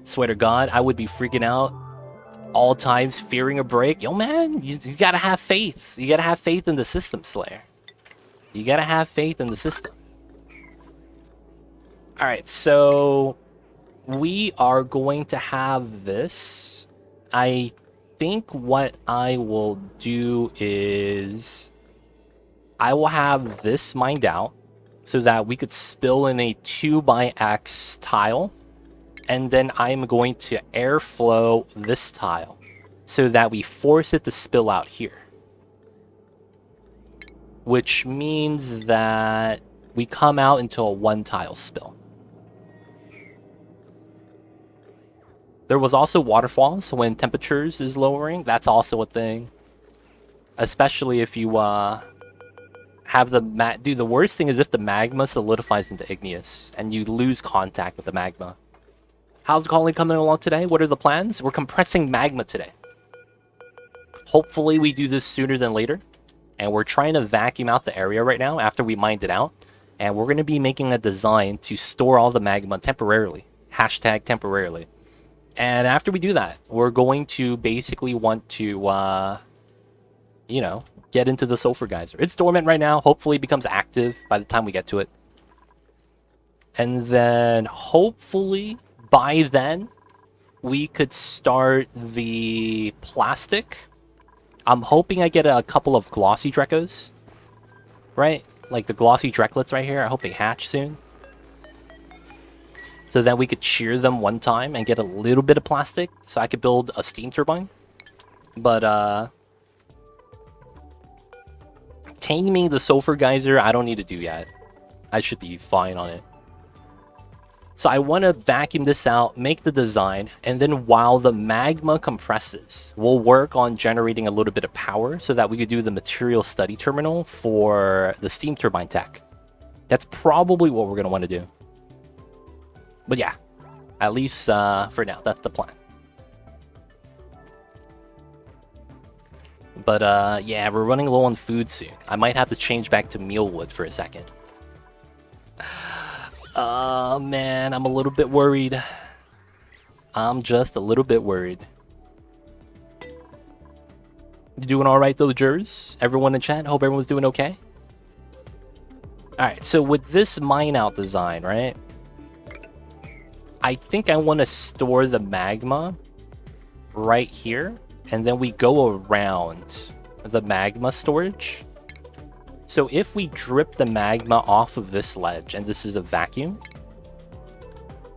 Swear to God, I would be freaking out all times, fearing a break. Yo, man, you gotta have faith. You gotta have faith in the system, Slayer. You gotta have faith in the system. Alright, so we are going to have this. I think what I will do is I will have this mined out so that we could spill in a 2x tile. And then I'm going to airflow this tile so that we force it to spill out here. Which means that we come out into a 1-tile spill. There was also waterfalls when temperatures is lowering. That's also a thing. Especially if you have the Dude, the worst thing is if the magma solidifies into igneous and you lose contact with the magma. How's the colony coming along today? What are the plans? We're compressing magma today. Hopefully we do this sooner than later. And we're trying to vacuum out the area right now after we mined it out. And we're going to be making a design to store all the magma temporarily. Hashtag temporarily. And after we do that, we're going to basically want to, you know, get into the Sulfur Geyser. It's dormant right now. Hopefully it becomes active by the time we get to it. And then hopefully by then we could start the plastic I'm hoping I get a couple of glossy Drekos. Right? Like the glossy Dreklets right here. I hope they hatch soon. So that we could shear them one time and get a little bit of plastic. So I could build a steam turbine. But, taming the Sulfur Geyser, I don't need to do yet. I should be fine on it. So I want to vacuum this out, make the design, and then while the magma compresses, we'll work on generating a little bit of power so that we could do the material study terminal for the steam turbine tech. That's probably what we're going to want to do. But yeah, at least for now, that's the plan. But yeah, we're running low on food soon. I might have to change back to mealwood for a second. Man, I'm a little bit worried. I'm just a little bit worried. You doing all right though, Jers? Everyone in chat? Hope everyone's doing okay. Alright, so with this mine out design, right? I think I want to store the magma right here. And then we go around the magma storage. So if we drip the magma off of this ledge, and this is a vacuum,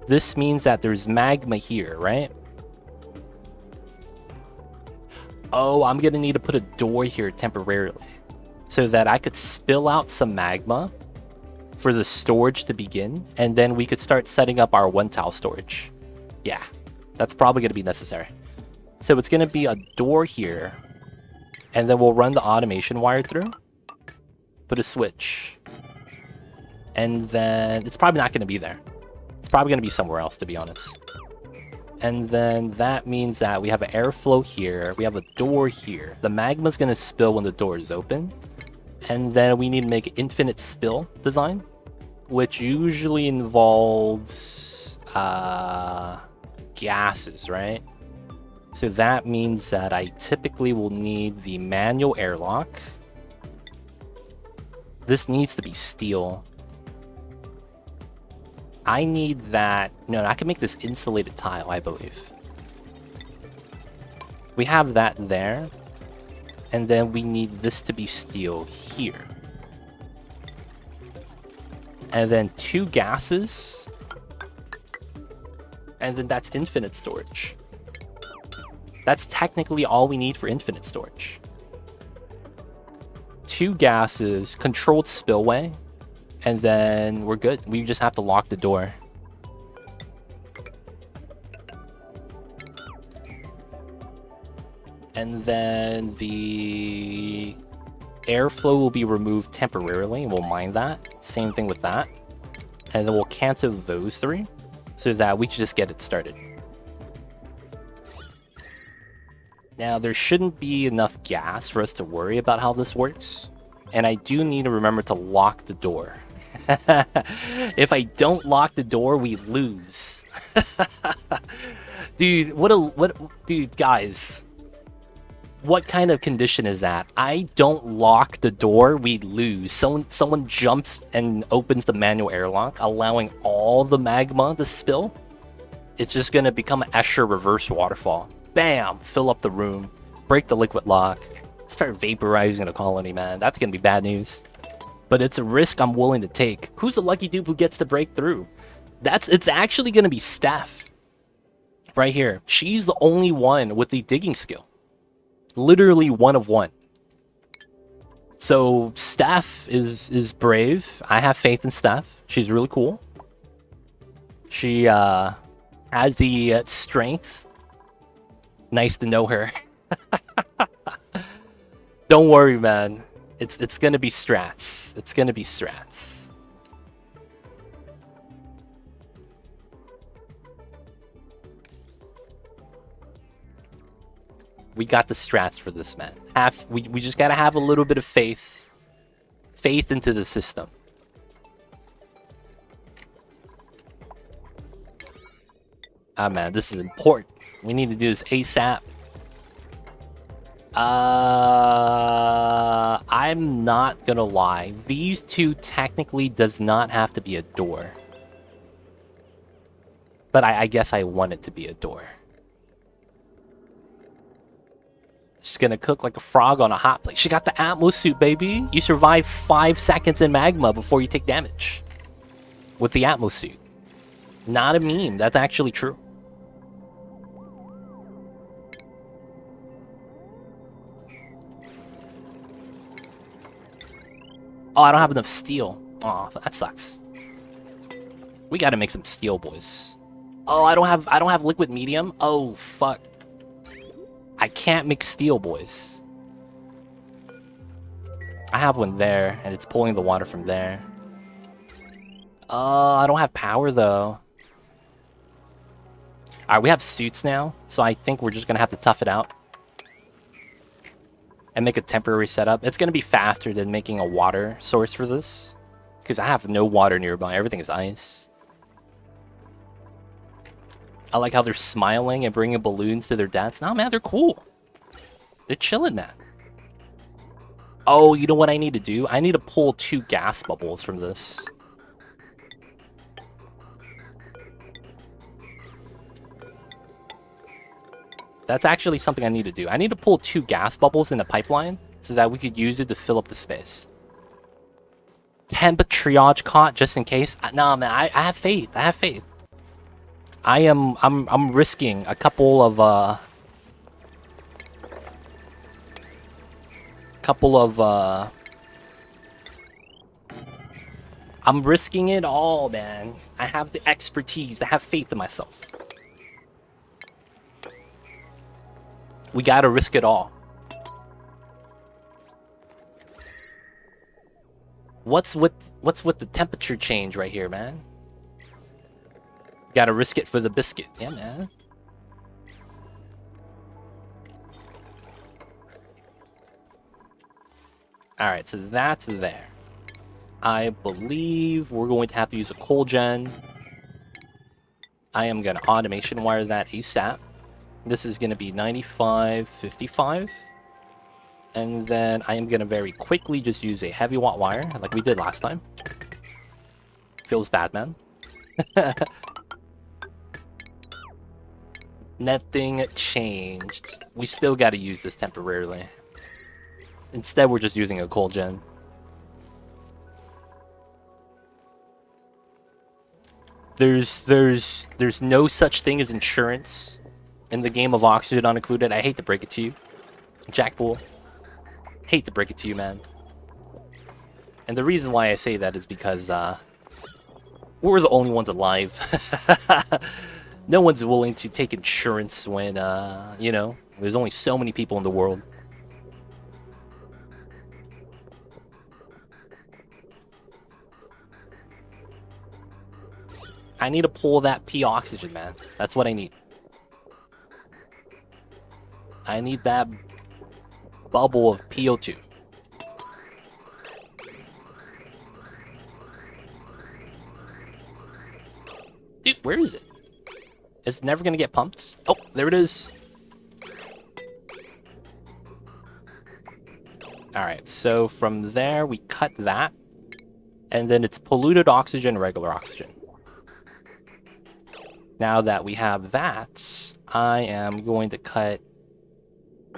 this means that there's magma here, right? Oh, I'm going to need to put a door here temporarily so that I could spill out some magma for the storage to begin, and then we could start setting up our one tile storage. Yeah, that's probably going to be necessary. So it's going to be a door here, and then we'll run the automation wire through. Put a switch. And then it's probably not going to be there. It's probably going to be somewhere else, to be honest. And then that means that we have an airflow here. We have a door here. The magma's going to spill when the door is open. And then we need to make an infinite spill design, which usually involves gases, right? So that means that I typically will need the manual airlock. This needs to be steel. I need that. No, I can make this insulated tile, I believe. We have that there. And then we need this to be steel here. And then 2 gases. And then that's infinite storage. That's technically all we need for infinite storage. 2 gases, controlled spillway, and then we're good. We just have to lock the door. And then the airflow will be removed temporarily, and we'll mine that. Same thing with that. And then we'll cancel those 3 so that we can just get it started. Now, there shouldn't be enough gas for us to worry about how this works. And I do need to remember to lock the door. If I don't lock the door, we lose. Dude, dude, guys. What kind of condition is that? I don't lock the door, we lose. Someone jumps and opens the manual airlock, allowing all the magma to spill. It's just gonna become an Escher reverse waterfall. Bam! Fill up the room, break the liquid lock, start vaporizing the colony, man. That's gonna be bad news. But it's a risk I'm willing to take. Who's the lucky dude who gets to break through? It's actually gonna be Steph. Right here. She's the only one with the digging skill. Literally 1 of 1. So Steph is brave. I have faith in Steph. She's really cool. She has the strength. Nice to know her. Don't worry, man. It's gonna be strats. It's gonna be strats. We got the strats for this, man. We just gotta have a little bit of faith. Faith into the system. Ah, man, this is important. We need to do this ASAP. I'm not gonna lie. These 2 technically does not have to be a door. But I guess I want it to be a door. She's gonna cook like a frog on a hot plate. She got the Atmos suit, baby. You survive 5 seconds in magma before you take damage. With the Atmos suit. Not a meme, that's actually true. Oh, I don't have enough steel. Oh, that sucks. We gotta make some steel, boys. Oh, I don't have liquid medium. Oh, fuck. I can't make steel, boys. I have one there, and it's pulling the water from there. I don't have power, though. Alright, we have suits now, so I think we're just gonna have to tough it out. And make a temporary setup. It's gonna be faster than making a water source for this. Because I have no water nearby, everything is ice. I like how they're smiling and bringing balloons to their deaths. Nah, man, they're cool. They're chilling, man. Oh, you know what I need to do? I need to pull 2 gas bubbles from this. That's actually something I need to do. I need to pull 2 gas bubbles in the pipeline so that we could use it to fill up the space. Temp triage caught just in case. Nah, man, I have faith. I have faith. I'm risking a couple of I'm risking it all, man. I have the expertise. I have faith in myself. We gotta risk it all. What's with the temperature change right here, man? Gotta risk it for the biscuit. Yeah, man. Alright, so that's there. I believe we're going to have to use a coal gen. I am gonna automation wire that ASAP. This is gonna be 9555. And then I am gonna very quickly just use a heavy watt wire, like we did last time. Feels bad, man. Nothing changed. We still gotta use this temporarily. Instead, we're just using a coal gen. There's no such thing as insurance in the game of oxygen unincluded. I hate to break it to you, Jackpool. Hate to break it to you, man. And the reason why I say that is because we're the only ones alive. No one's willing to take insurance when you know, there's only so many people in the world. I need to pull that P oxygen, man. That's what I need. I need that bubble of PO2. Dude, where is it? It's never gonna get pumped. Oh, there it is. Alright, so from there we cut that. And then it's polluted oxygen, regular oxygen. Now that we have that, I am going to cut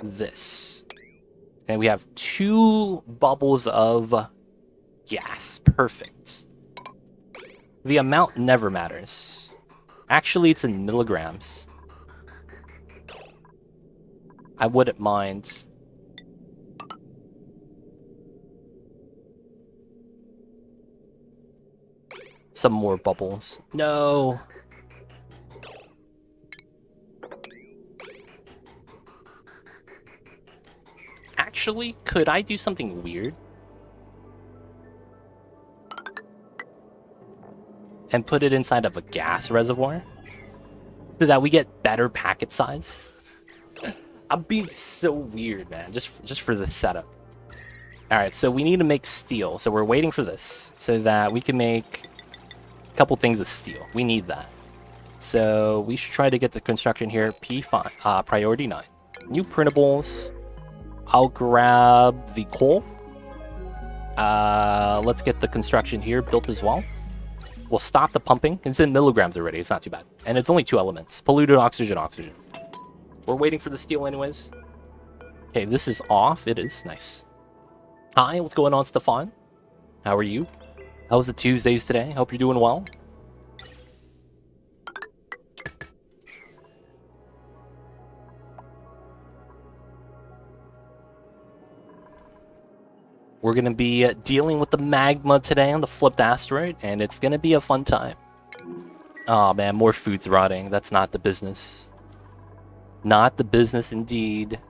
this. And we have 2 bubbles of gas. Perfect. The amount never matters. Actually, it's in milligrams. I wouldn't mind. Some more bubbles. No. Actually, could I do something weird? And put it inside of a gas reservoir? So that we get better packet size? I'm being so weird, man. Just for the setup. Alright, so we need to make steel. So we're waiting for this. So that we can make a couple things of steel. We need that. So we should try to get the construction here. P5, priority 9. New printables. I'll grab the coal. Let's get the construction here built as well. We'll stop the pumping. It's in milligrams already. It's not too bad. And it's only 2 elements. Polluted oxygen, oxygen. We're waiting for the steel anyways. Okay, this is off. It is. Nice. Hi, what's going on, Stefan? How are you? How's the Tuesdays today? Hope you're doing well. We're going to be dealing with the magma today on the flipped asteroid, and it's going to be a fun time. Oh man, more food's rotting. That's not the business. Not the business indeed.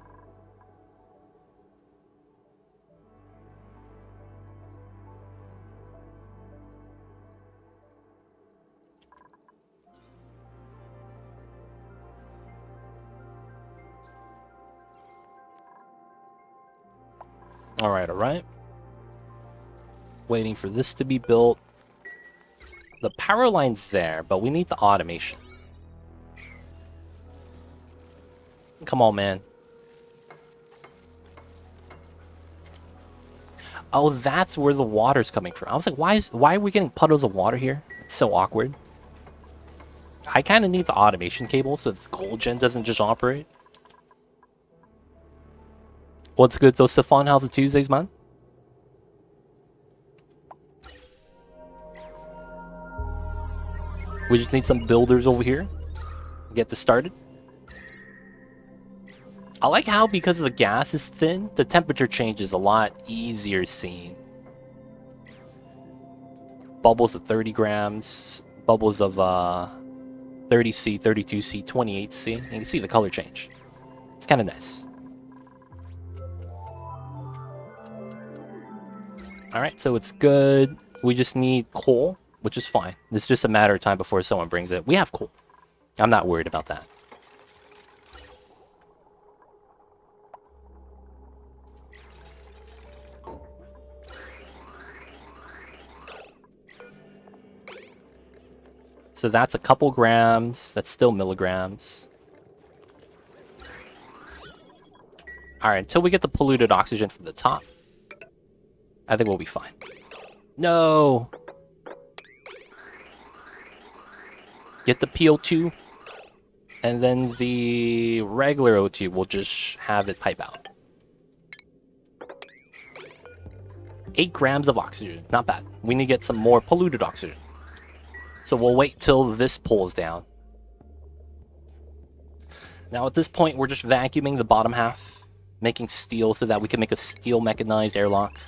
Alright, alright. Waiting for this to be built. The power line's there, but we need the automation. Come on, man. Oh, that's where the water's coming from. I was like, why are we getting puddles of water here? It's so awkward. I kind of need the automation cable so the cold gen doesn't just operate. What's good though, Stefan? How's the Tuesdays, man? We just need some builders over here. Get this started. I like how, because the gas is thin, the temperature change is a lot easier seen. Bubbles of 30 grams, bubbles of 30C, 32C, 28C. You can see the color change. It's kind of nice. Alright, so it's good. We just need coal, which is fine. It's just a matter of time before someone brings it. We have coal. I'm not worried about that. So that's a couple grams. That's still milligrams. Alright, until we get the polluted oxygen from the top, I think we'll be fine. No! Get the PO2, and then the regular O2 will just have it pipe out. 8 grams of oxygen, not bad. We need to get some more polluted oxygen. So we'll wait till this pulls down. Now at this point, we're just vacuuming the bottom half, making steel so that we can make a steel mechanized airlock.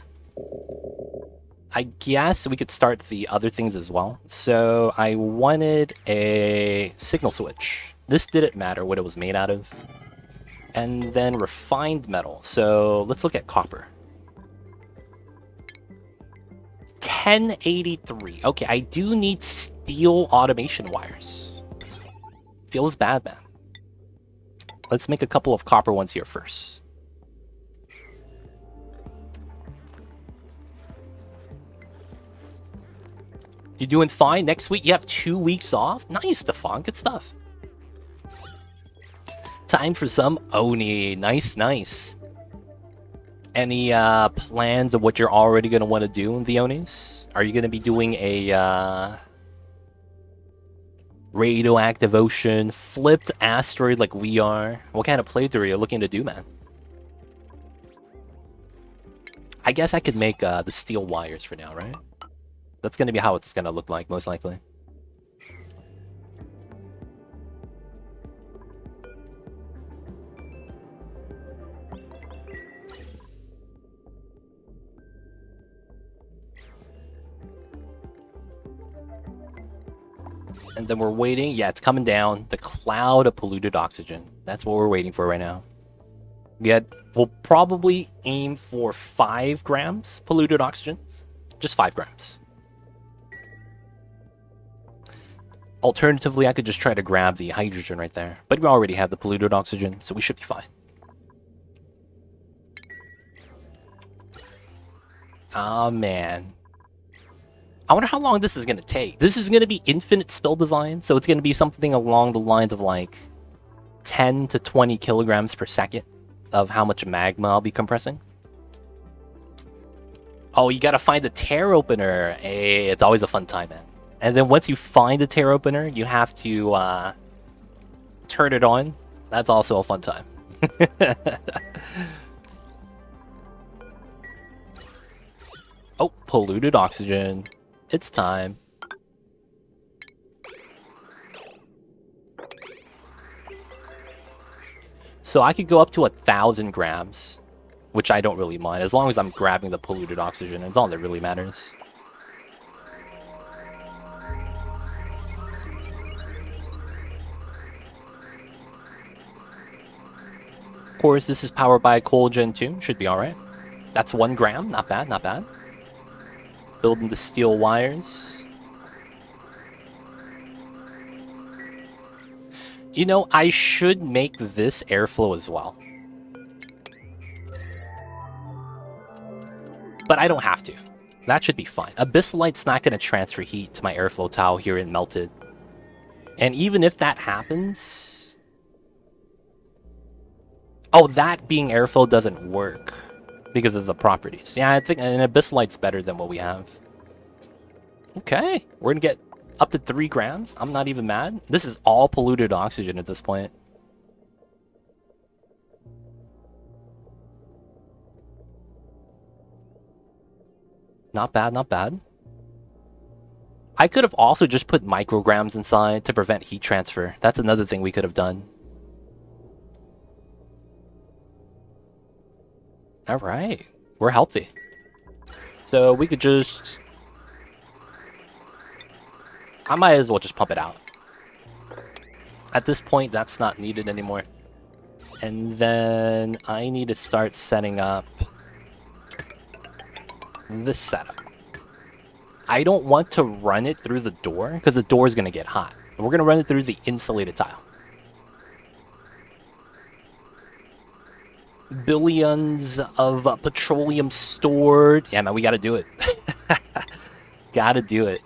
I guess we could start the other things as well. So I wanted a signal switch. This didn't matter what it was made out of. And then refined metal. So let's look at copper. 1083. Okay, I do need steel automation wires. Feels bad, man. Let's make a couple of copper ones here first. You doing fine? Next week, you have 2 weeks off? Nice, Stefan. Good stuff. Time for some Oni. Nice, nice. Any plans of what you're already going to want to do in the Onis? Are you going to be doing a radioactive ocean, flipped asteroid like we are? What kind of playthrough are you looking to do, man? I guess I could make the steel wires for now, right? That's going to be how it's going to look like, most likely. And then we're waiting. Yeah, it's coming down. The cloud of polluted oxygen. That's what we're waiting for right now. We'll probably aim for 5 grams polluted oxygen. Just 5 grams. Alternatively, I could just try to grab the hydrogen right there. But we already have the polluted oxygen, so we should be fine. Oh, man. I wonder how long this is going to take. This is going to be infinite spill design, so it's going to be something along the lines of like 10 to 20 kilograms per second of how much magma I'll be compressing. Oh, you got to find the tear opener. Hey, it's always a fun time, man. And then once you find the tear opener, you have to turn it on. That's also a fun time. Oh, polluted oxygen. It's time. So I could go up to 1,000 grams, which I don't really mind, as long as I'm grabbing the polluted oxygen. It's all that really matters. Of course, this is powered by Coal Gen 2. Should be alright. That's 1 gram. Not bad, not bad. Building the steel wires. You know, I should make this airflow as well. But I don't have to. That should be fine. Abyssalite's not going to transfer heat to my airflow tile here in Melted. And even if that happens... Oh, that being airflow doesn't work because of the properties. Yeah, I think an Abyssalite's better than what we have. Okay, we're going to get up to 3 grams. I'm not even mad. This is all polluted oxygen at this point. Not bad, not bad. I could have also just put micrograms inside to prevent heat transfer. That's another thing we could have done. Alright, we're healthy. So we could just... I might as well just pump it out. At this point, that's not needed anymore. And then I need to start setting up this setup. I don't want to run it through the door because the door is going to get hot. We're going to run it through the insulated tile. Billions of petroleum stored. Yeah, man, we got to do it. Got to do it.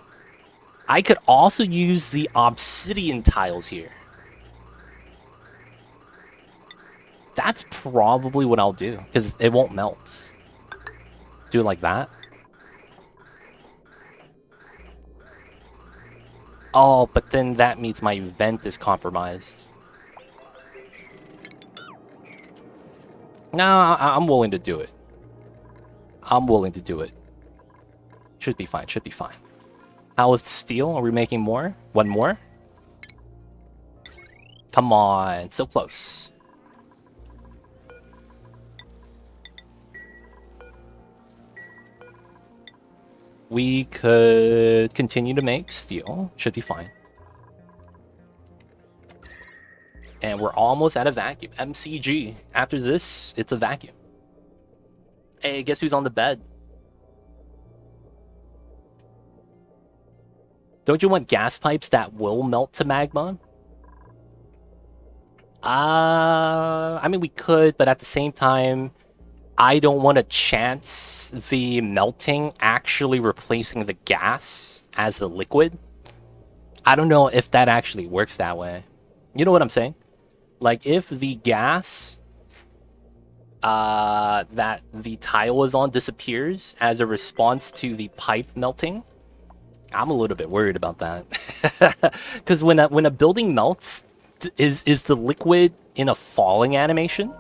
I could also use the obsidian tiles here. That's probably what I'll do because it won't melt. Do it like that. Oh, but then that means my vent is compromised. No, I'm willing to do it. I'm willing to do it. Should be fine, should be fine. How is steel? Are we making more? 1 more? Come on, so close. We could continue to make steel. Should be fine. And we're almost out of vacuum. MCG. After this, it's a vacuum. Hey, guess who's on the bed? Don't you want gas pipes that will melt to magma? I mean, we could, but at the same time, I don't want to chance the melting actually replacing the gas as a liquid. I don't know if that actually works that way. You know what I'm saying? Like, if the gas that the tile is on disappears as a response to the pipe melting, I'm a little bit worried about that. Because when a building melts, is the liquid in a falling animation?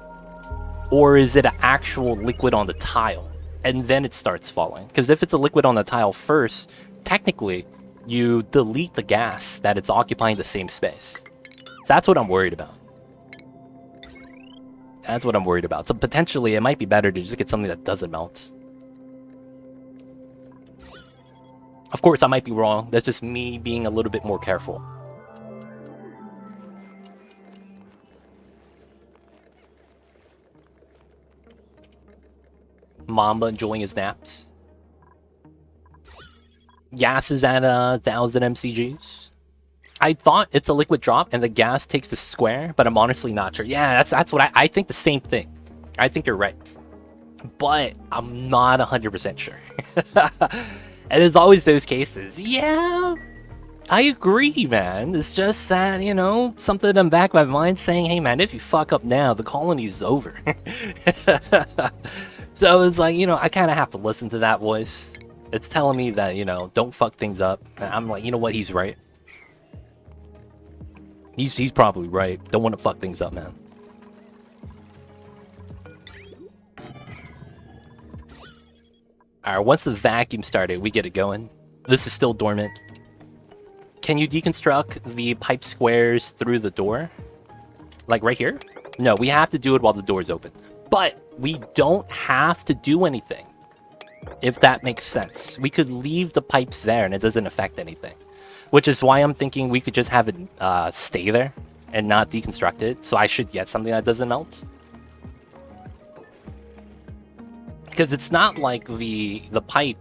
Or is it an actual liquid on the tile? And then it starts falling. Because if it's a liquid on the tile first, technically, you delete the gas that it's occupying the same space. So that's what I'm worried about. That's what I'm worried about. So potentially, it might be better to just get something that doesn't melt. Of course, I might be wrong. That's just me being a little bit more careful. Mamba enjoying his naps. Gas is at 1,000 MCGs. I thought it's a liquid drop and the gas takes the square, but I'm honestly not sure. Yeah, that's what I think the same thing. I think you're right. But I'm not 100% sure. And there's always those cases. Yeah, I agree, man. It's just that, you know, something in the back of my mind saying, hey, man, if you fuck up now, the colony is over. So it's like, you know, I kind of have to listen to that voice. It's telling me that, you know, don't fuck things up. And I'm like, you know what? He's right. He's probably right. Don't want to fuck things up, man. Alright, once the vacuum started, we get it going. This is still dormant. Can you deconstruct the pipe squares through the door? Like right here? No, we have to do it while the door is open. But we don't have to do anything. If that makes sense. We could leave the pipes there and it doesn't affect anything. Which is why I'm thinking we could just have it stay there and not deconstruct it. So I should get something that doesn't melt. Because it's not like the pipe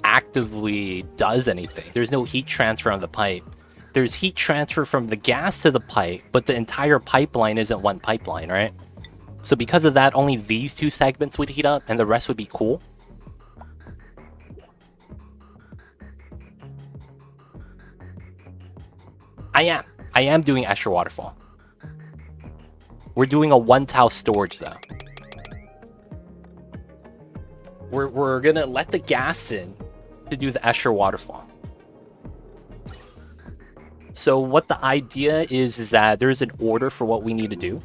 actively does anything. There's no heat transfer on the pipe. There's heat transfer from the gas to the pipe, but the entire pipeline isn't one pipeline, right? So because of that, only these two segments would heat up and the rest would be cool. I am doing Escher Waterfall. We're doing a 1 tile storage though. We're gonna let the gas in to do the Escher Waterfall. So what the idea is that there's an order for what we need to do.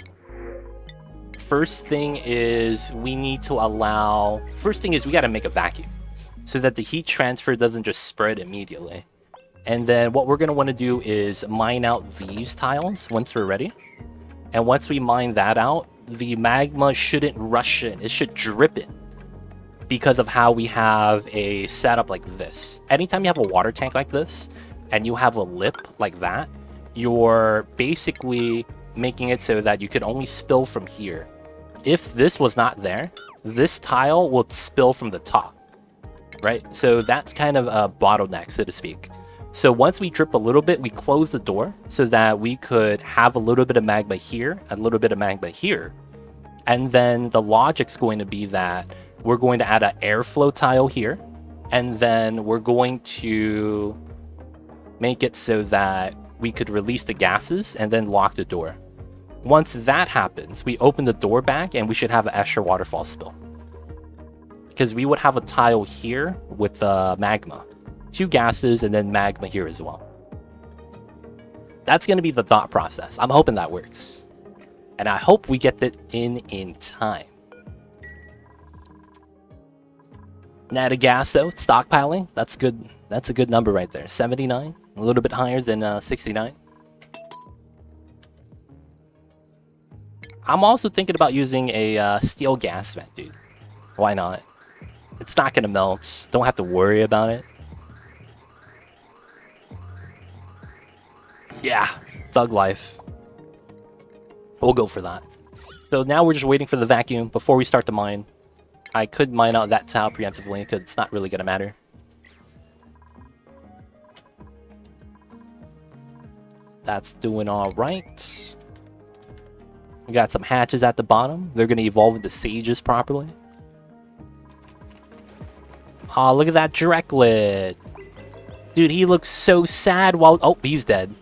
First thing is we need to allow... First thing is we gotta make a vacuum so that the heat transfer doesn't just spread immediately. And then what we're gonna wanna do is mine out these tiles once we're ready. And once we mine that out, the magma shouldn't rush in. It should drip in because of how we have a setup like this. Anytime you have a water tank like this, and you have a lip like that, you're basically making it so that you can only spill from here. If this was not there, this tile will spill from the top, right? So that's kind of a bottleneck, so to speak. So once we drip a little bit, we close the door so that we could have a little bit of magma here, a little bit of magma here. And then the logic's going to be that we're going to add an airflow tile here, and then we're going to make it so that we could release the gases and then lock the door. Once that happens, we open the door back and we should have an Escher Waterfall spill. Because we would have a tile here with the magma. 2 gases and then magma here as well. That's going to be the thought process. I'm hoping that works. And I hope we get it in time. Now the gas though, stockpiling, that's good. That's a good number right there. 79, a little bit higher than 69. I'm also thinking about using a steel gas vent, dude. Why not? It's not gonna melt. Don't have to worry about it. Yeah, thug life. We'll go for that. So now we're just waiting for the vacuum before we start to mine. I could mine out that tile preemptively because it's not really gonna matter. That's doing all right. We got some hatches at the bottom. They're gonna evolve into sages properly. Oh, look at that Dreklet. Dude, he looks so sad while... Oh, he's dead.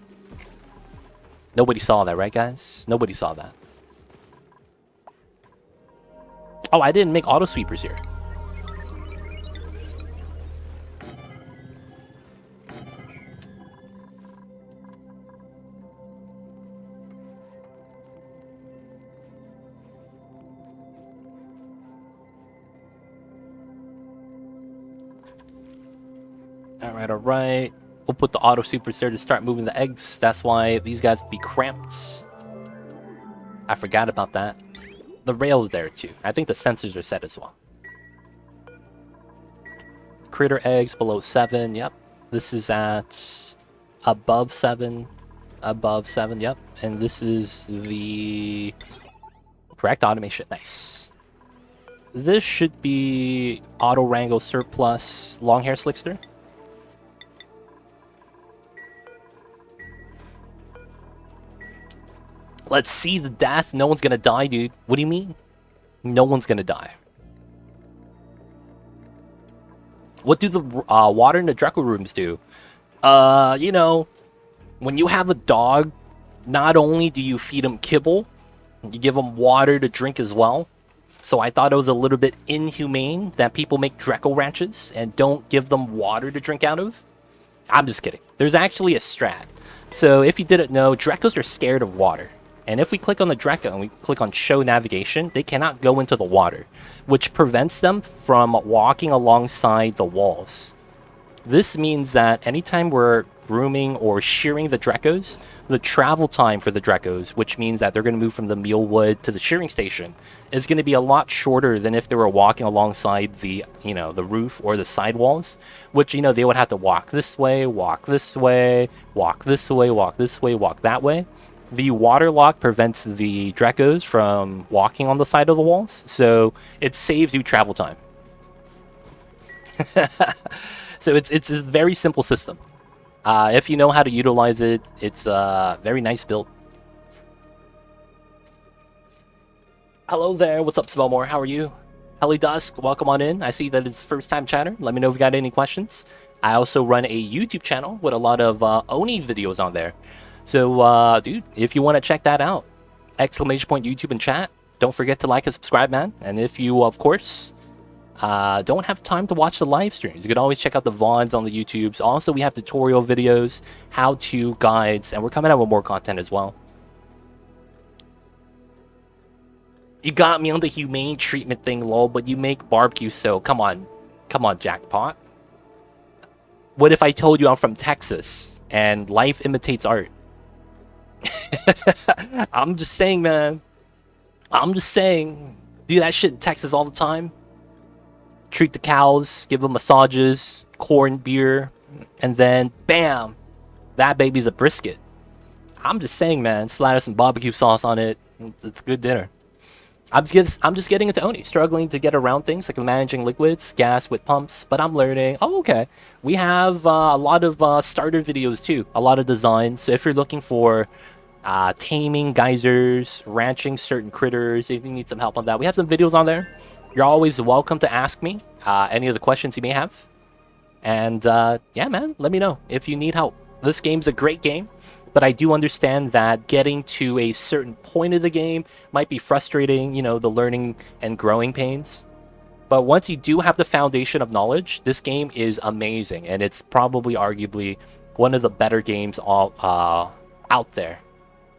Nobody saw that, right, guys? Nobody saw that. Oh, I didn't make auto sweepers here. All right. We'll put the auto sweepers there to start moving the eggs. That's why these guys be cramped. I forgot about that. The rail is there too. I think the sensors are set as well. Critter eggs below 7. Yep. This is at above 7. Above 7. Yep. And this is the correct automation. Nice. This should be auto wrangle surplus long hair slickster. Let's see the death. No one's gonna die, dude. What do you mean? No one's gonna die. What do the water in the Dreco rooms do? You know, when you have a dog, not only do you feed him kibble, you give him water to drink as well. So I thought it was a little bit inhumane that people make Dreco ranches and don't give them water to drink out of. I'm just kidding. There's actually a strat. So if you didn't know, Drecos are scared of water. And if we click on the Draco and we click on show navigation, they cannot go into the water, which prevents them from walking alongside the walls. This means that anytime we're grooming or shearing the Dracos, the travel time for the Dracos, which means that they're going to move from the mealwood to the shearing station, is going to be a lot shorter than if they were walking alongside the, the roof or the sidewalls, which, they would have to walk this way, walk this way, walk this way, walk this way, walk that way. The water lock prevents the Dracos from walking on the side of the walls, so it saves you travel time. So it's a very simple system. If you know how to utilize it, it's a very nice build. Hello there, what's up, Smellmore? How are you? Helly Dusk, welcome on in. I see that it's first time chatter. Let me know if you got any questions. I also run a YouTube channel with a lot of Oni videos on there. So, dude, if you want to check that out, !YouTube in chat. Don't forget to like and subscribe, man. And if you, of course, don't have time to watch the live streams, you can always check out the VODs on the YouTubes. Also, we have tutorial videos, how-to guides, and we're coming out with more content as well. You got me on the humane treatment thing, lol, but you make barbecue, so come on, jackpot. What if I told you I'm from Texas and life imitates art? I'm just saying, man. I'm just saying. Do that shit in Texas all the time. Treat the cows, give them massages, corn beer, and then bam, that baby's a brisket. I'm just saying, man. Slather some barbecue sauce on it. It's good dinner. I'm just getting into Oni, struggling to get around things like managing liquids, gas with pumps, but I'm learning. Oh, okay. We have a lot of starter videos too, a lot of designs. So if you're looking for taming geysers, ranching certain critters, if you need some help on that, we have some videos on there. You're always welcome to ask me any of the questions you may have. And yeah, man, let me know if you need help. This game's a great game, but I do understand that getting to a certain point of the game might be frustrating, the learning and growing pains. But once you do have the foundation of knowledge, this game is amazing, and it's probably arguably one of the better games out there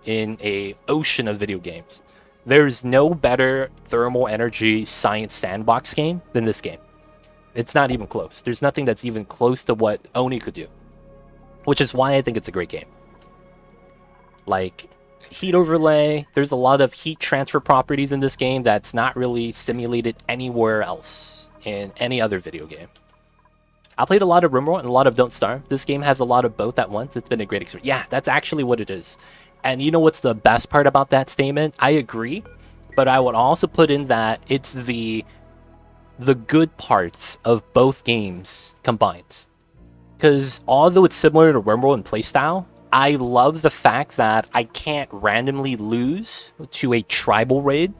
in a ocean of video games. There's no better thermal energy science sandbox game than this game. It's not even close. There's nothing that's even close to what Oni could do, which is why I think it's a great game. Like, heat overlay, there's a lot of heat transfer properties in this game that's not really simulated anywhere else in any other video game. I played a lot of RimWorld and a lot of Don't Starve. This game has a lot of both at once. It's been a great experience. Yeah, that's actually what it is. And you know what's the best part about that statement? I agree, but I would also put in that it's the good parts of both games combined. Because although it's similar to RimWorld in playstyle, I love the fact that I can't randomly lose to a tribal raid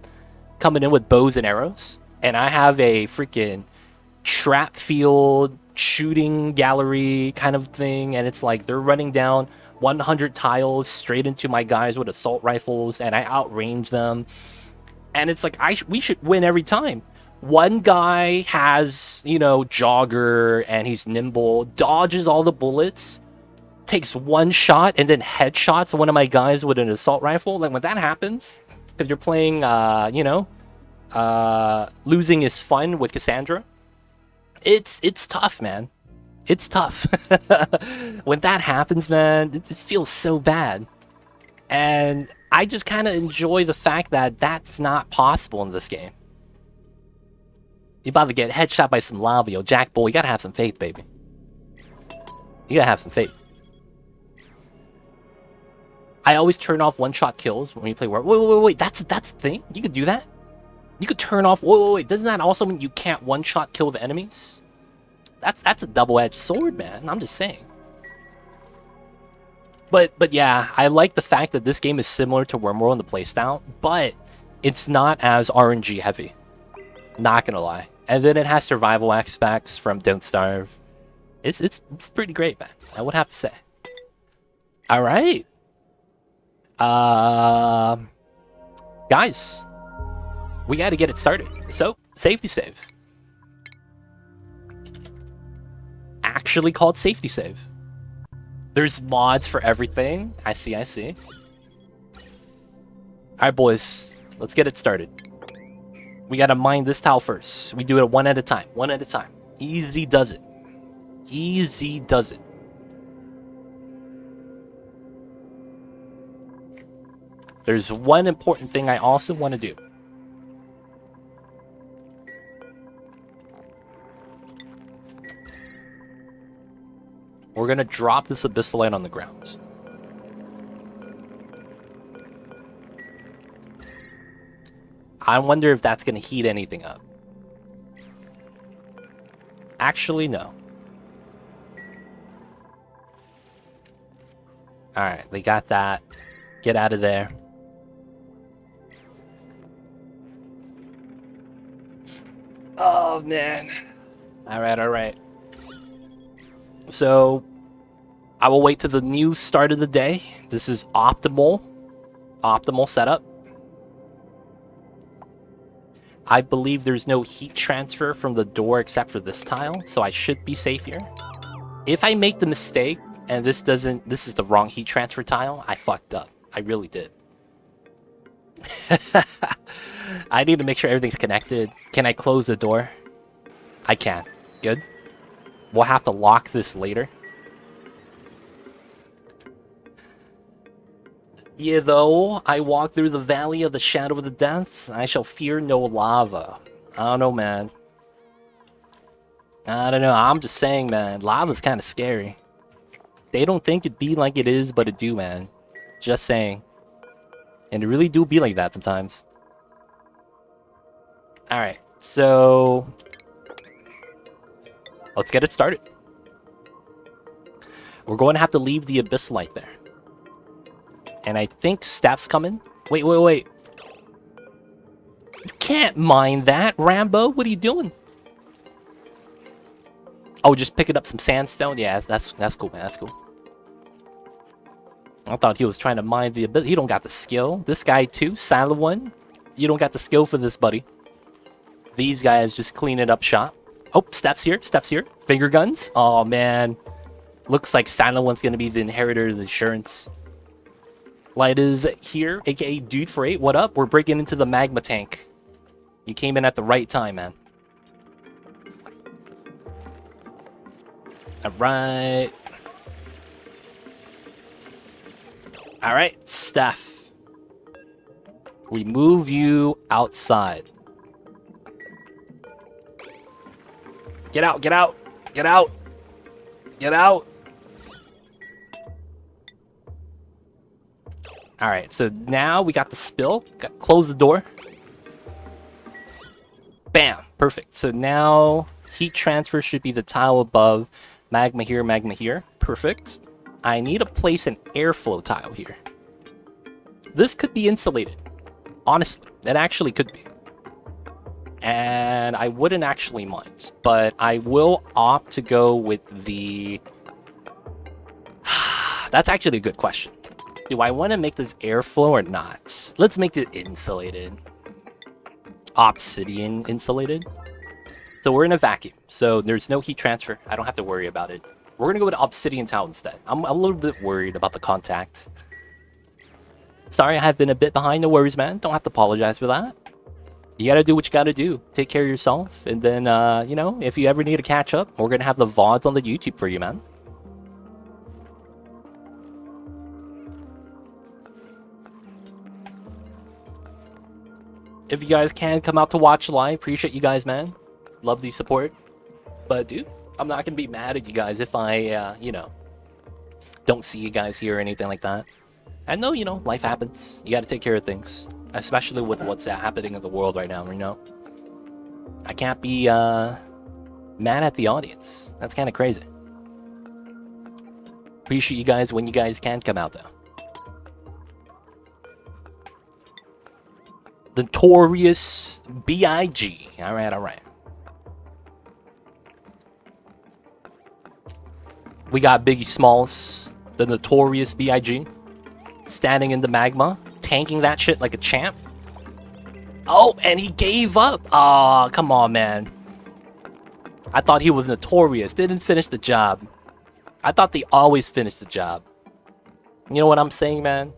coming in with bows and arrows. And I have a freaking trap field shooting gallery kind of thing. And it's like they're running down 100 tiles straight into my guys with assault rifles, and I outrange them. And it's like we should win every time. One guy has, jogger, and he's nimble, dodges all the bullets, takes one shot, and then headshots one of my guys with an assault rifle. Like, when that happens, because you're playing, losing is fun with Cassandra, it's tough, man. It's tough. When that happens, man, it feels so bad. And I just kind of enjoy the fact that that's not possible in this game. You're about to get headshot by some lava, yo. Jack Bull, you gotta have some faith, baby. You gotta have some faith. I always turn off one-shot kills when you play War. Wait. That's a thing? You could do that? You could turn off... Wait. Doesn't that also mean you can't one-shot kill the enemies? That's a double-edged sword, man. I'm just saying. But yeah, I like the fact that this game is similar to RimWorld in the playstyle, but it's not as RNG heavy. Not gonna lie. And then it has survival aspects from Don't Starve. It's pretty great, man. I would have to say. All right. Guys, we got to get it started. So, safety save. Actually called safety save. There's mods for everything. I see. Alright, boys. Let's get it started. We gotta mine this tile first. We do it one at a time. One at a time. Easy does it. Easy does it. There's one important thing I also want to do. We're gonna drop this abyssalite on the ground. I wonder if that's gonna heat anything up. Actually, no. Alright, they got that. Get out of there. Oh, man. Alright, alright. So, I will wait to the new start of the day. This is optimal. Optimal setup. I believe there's no heat transfer from the door except for this tile, so I should be safe here. If I make the mistake, and this is the wrong heat transfer tile, I fucked up. I really did. I need to make sure everything's connected. Can I close the door? I can. Good. We'll have to lock this later. Yeah, though I walk through the valley of the shadow of the death, I shall fear no lava. I don't know, man. I don't know. I'm just saying, man. Lava's kind of scary. They don't think it be like it is, but it do, man. Just saying. And it really do be like that sometimes. Alright, so... let's get it started. We're going to have to leave the abyssalite there. And I think Steph's coming. Wait. You can't mine that, Rambo. What are you doing? Oh, just picking up some sandstone? Yeah, that's cool, man. That's cool. I thought he was trying to mine the abyss. He don't got the skill. This guy, too. Silent one. You don't got the skill for this, buddy. These guys just clean it up shop. Oh, Steph's here. Steph's here. Finger guns. Oh, man. Looks like Silent One's going to be the inheritor of the insurance. Light is here, aka Dude for 8. What up? We're breaking into the magma tank. You came in at the right time, man. Alright. Alright, Steph. We move you outside. Get out, get out, get out, get out. Alright, so now we got the spill. Close the door. Bam! Perfect. So now heat transfer should be the tile above. Magma here, magma here. Perfect. I need to place an airflow tile here. This could be insulated. Honestly, it actually could be. And I wouldn't actually mind. But I will opt to go with the... That's actually a good question. Do I want to make this airflow or not? Let's make it insulated. Obsidian insulated. So we're in a vacuum. So there's no heat transfer. I don't have to worry about it. We're going to go with obsidian tile instead. I'm a little bit worried about the contact. Sorry, I have been a bit behind. No worries, man. Don't have to apologize for that. You got to do what you got to do. Take care of yourself. And then, you know, if you ever need to catch up, we're going to have the VODs on the YouTube for you, man. If you guys can come out to watch live, appreciate you guys, man. Love the support. But, dude, I'm not going to be mad at you guys if I, you know, don't see you guys here or anything like that. I know, you know, life happens. You got to take care of things. Especially with what's happening in the world right now, you know. I can't be, mad at the audience. That's kind of crazy. Appreciate you guys when you guys can come out, though. The Notorious B.I.G. Alright, alright. We got Biggie Smalls, the Notorious B.I.G. standing in the magma, tanking that shit like a champ. Oh, and he gave up. Aw, come on, man. I thought he was notorious. Didn't finish the job. I thought they always finished the job. You know what I'm saying, man?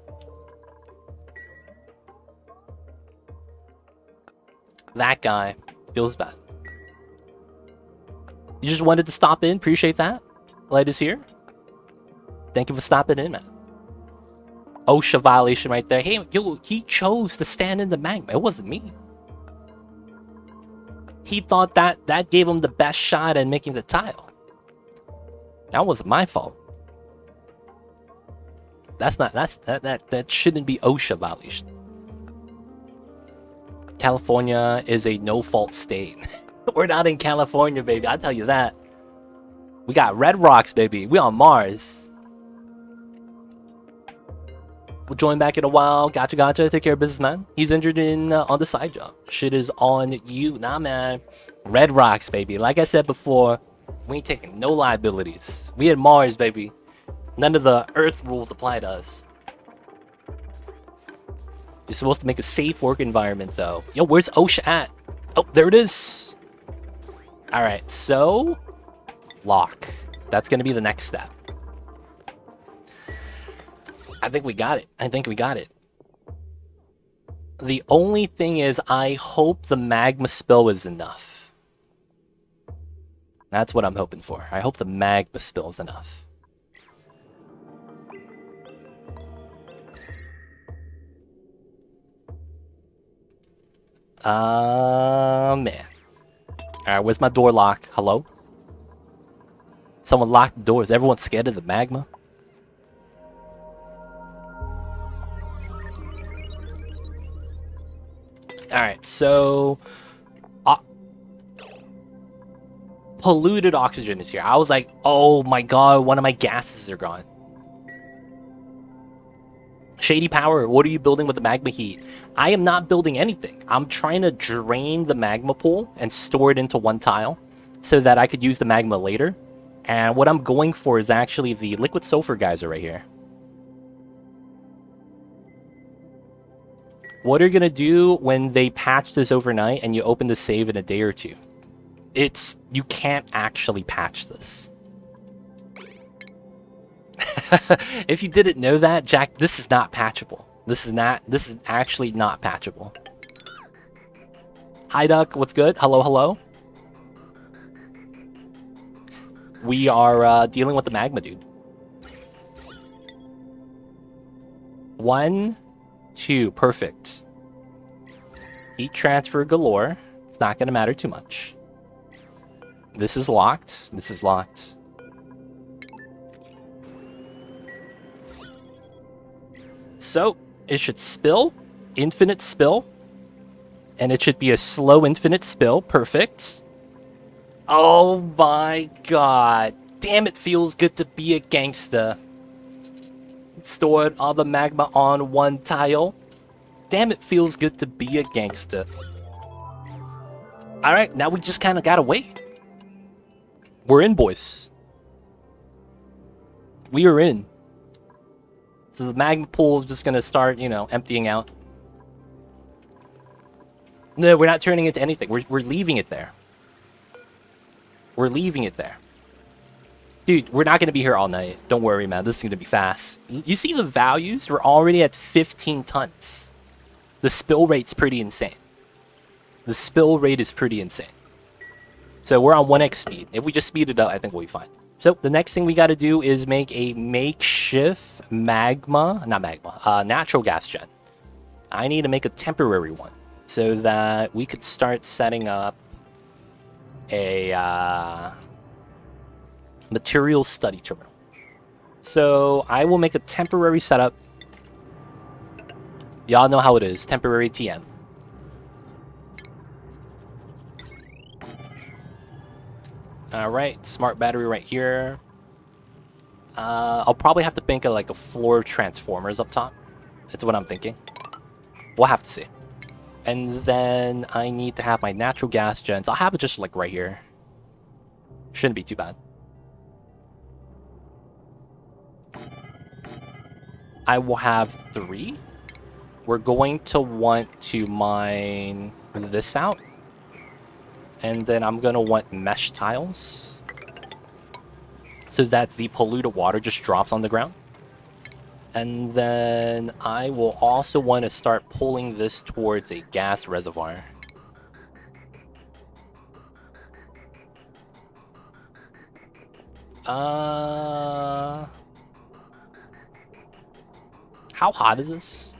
That guy feels bad. You just wanted to stop in. Appreciate that. Light is here. Thank you for stopping in, man. OSHA violation right there. Hey, yo, he chose to stand in the magma. It wasn't me. He thought that gave him the best shot at making the tile. That wasn't my fault. That shouldn't be OSHA violation. California is a no-fault state. We're not in California, baby. I'll tell you that. We got red rocks, baby. We on Mars. We'll join back in a while. Gotcha. Take care of business, man. He's injured on the side job. Shit is on you. Nah, man. Red rocks, baby. Like I said before, we ain't taking no liabilities. We at Mars, baby. None of the Earth rules apply to us. You're supposed to make a safe work environment, though. Yo, where's OSHA at? Oh, there it is. All right, so lock. That's going to be the next step. I think we got it. The only thing is, I hope the magma spill is enough. That's what I'm hoping for. I hope the magma spill is enough. Man. Alright, where's my door lock? Hello? Someone locked the doors. Everyone's scared of the magma? Alright, so... polluted oxygen is here. I was like, oh my god, one of my gases are gone. Shady Power, what are you building with the magma heat? I am not building anything. I'm trying to drain the magma pool and store it into one tile so that I could use the magma later. And what I'm going for is actually the liquid sulfur geyser right here. What are you going to do when they patch this overnight and you open the save in a day or two? You can't actually patch this. If you didn't know that, Jack, this is not patchable. This is actually not patchable. Hi, Duck. What's good? Hello. We are dealing with the magma, dude. 1, 2, perfect. Heat transfer galore. It's not going to matter too much. This is locked. So, it should spill. Infinite spill. And it should be a slow infinite spill. Perfect. Oh my god. Damn, it feels good to be a gangster. Stored all the magma on one tile. Damn, it feels good to be a gangster. Alright, now we just kind of gotta wait. We're in, boys. We are in. So the magma pool is just gonna start, emptying out. No, we're not turning it into anything. We're leaving it there. We're leaving it there. Dude, we're not gonna be here all night. Don't worry, man. This is gonna be fast. You see the values? We're already at 15 tons. The spill rate's pretty insane. The spill rate is pretty insane. So we're on 1x speed. If we just speed it up, I think we'll be fine. So the next thing we got to do is make a makeshift natural gas gen. I need to make a temporary one so that we could start setting up a material study terminal. So I will make a temporary setup. Y'all know how it is, temporary TM. Alright, smart battery right here. I'll probably have to think of like a floor of transformers up top. That's what I'm thinking. We'll have to see. And then I need to have my natural gas gens. I'll have it just like right here. Shouldn't be too bad. I will have 3. We're going to want to mine this out. And then I'm going to want mesh tiles so that the polluted water just drops on the ground. And then I will also want to start pulling this towards a gas reservoir. How hot is this?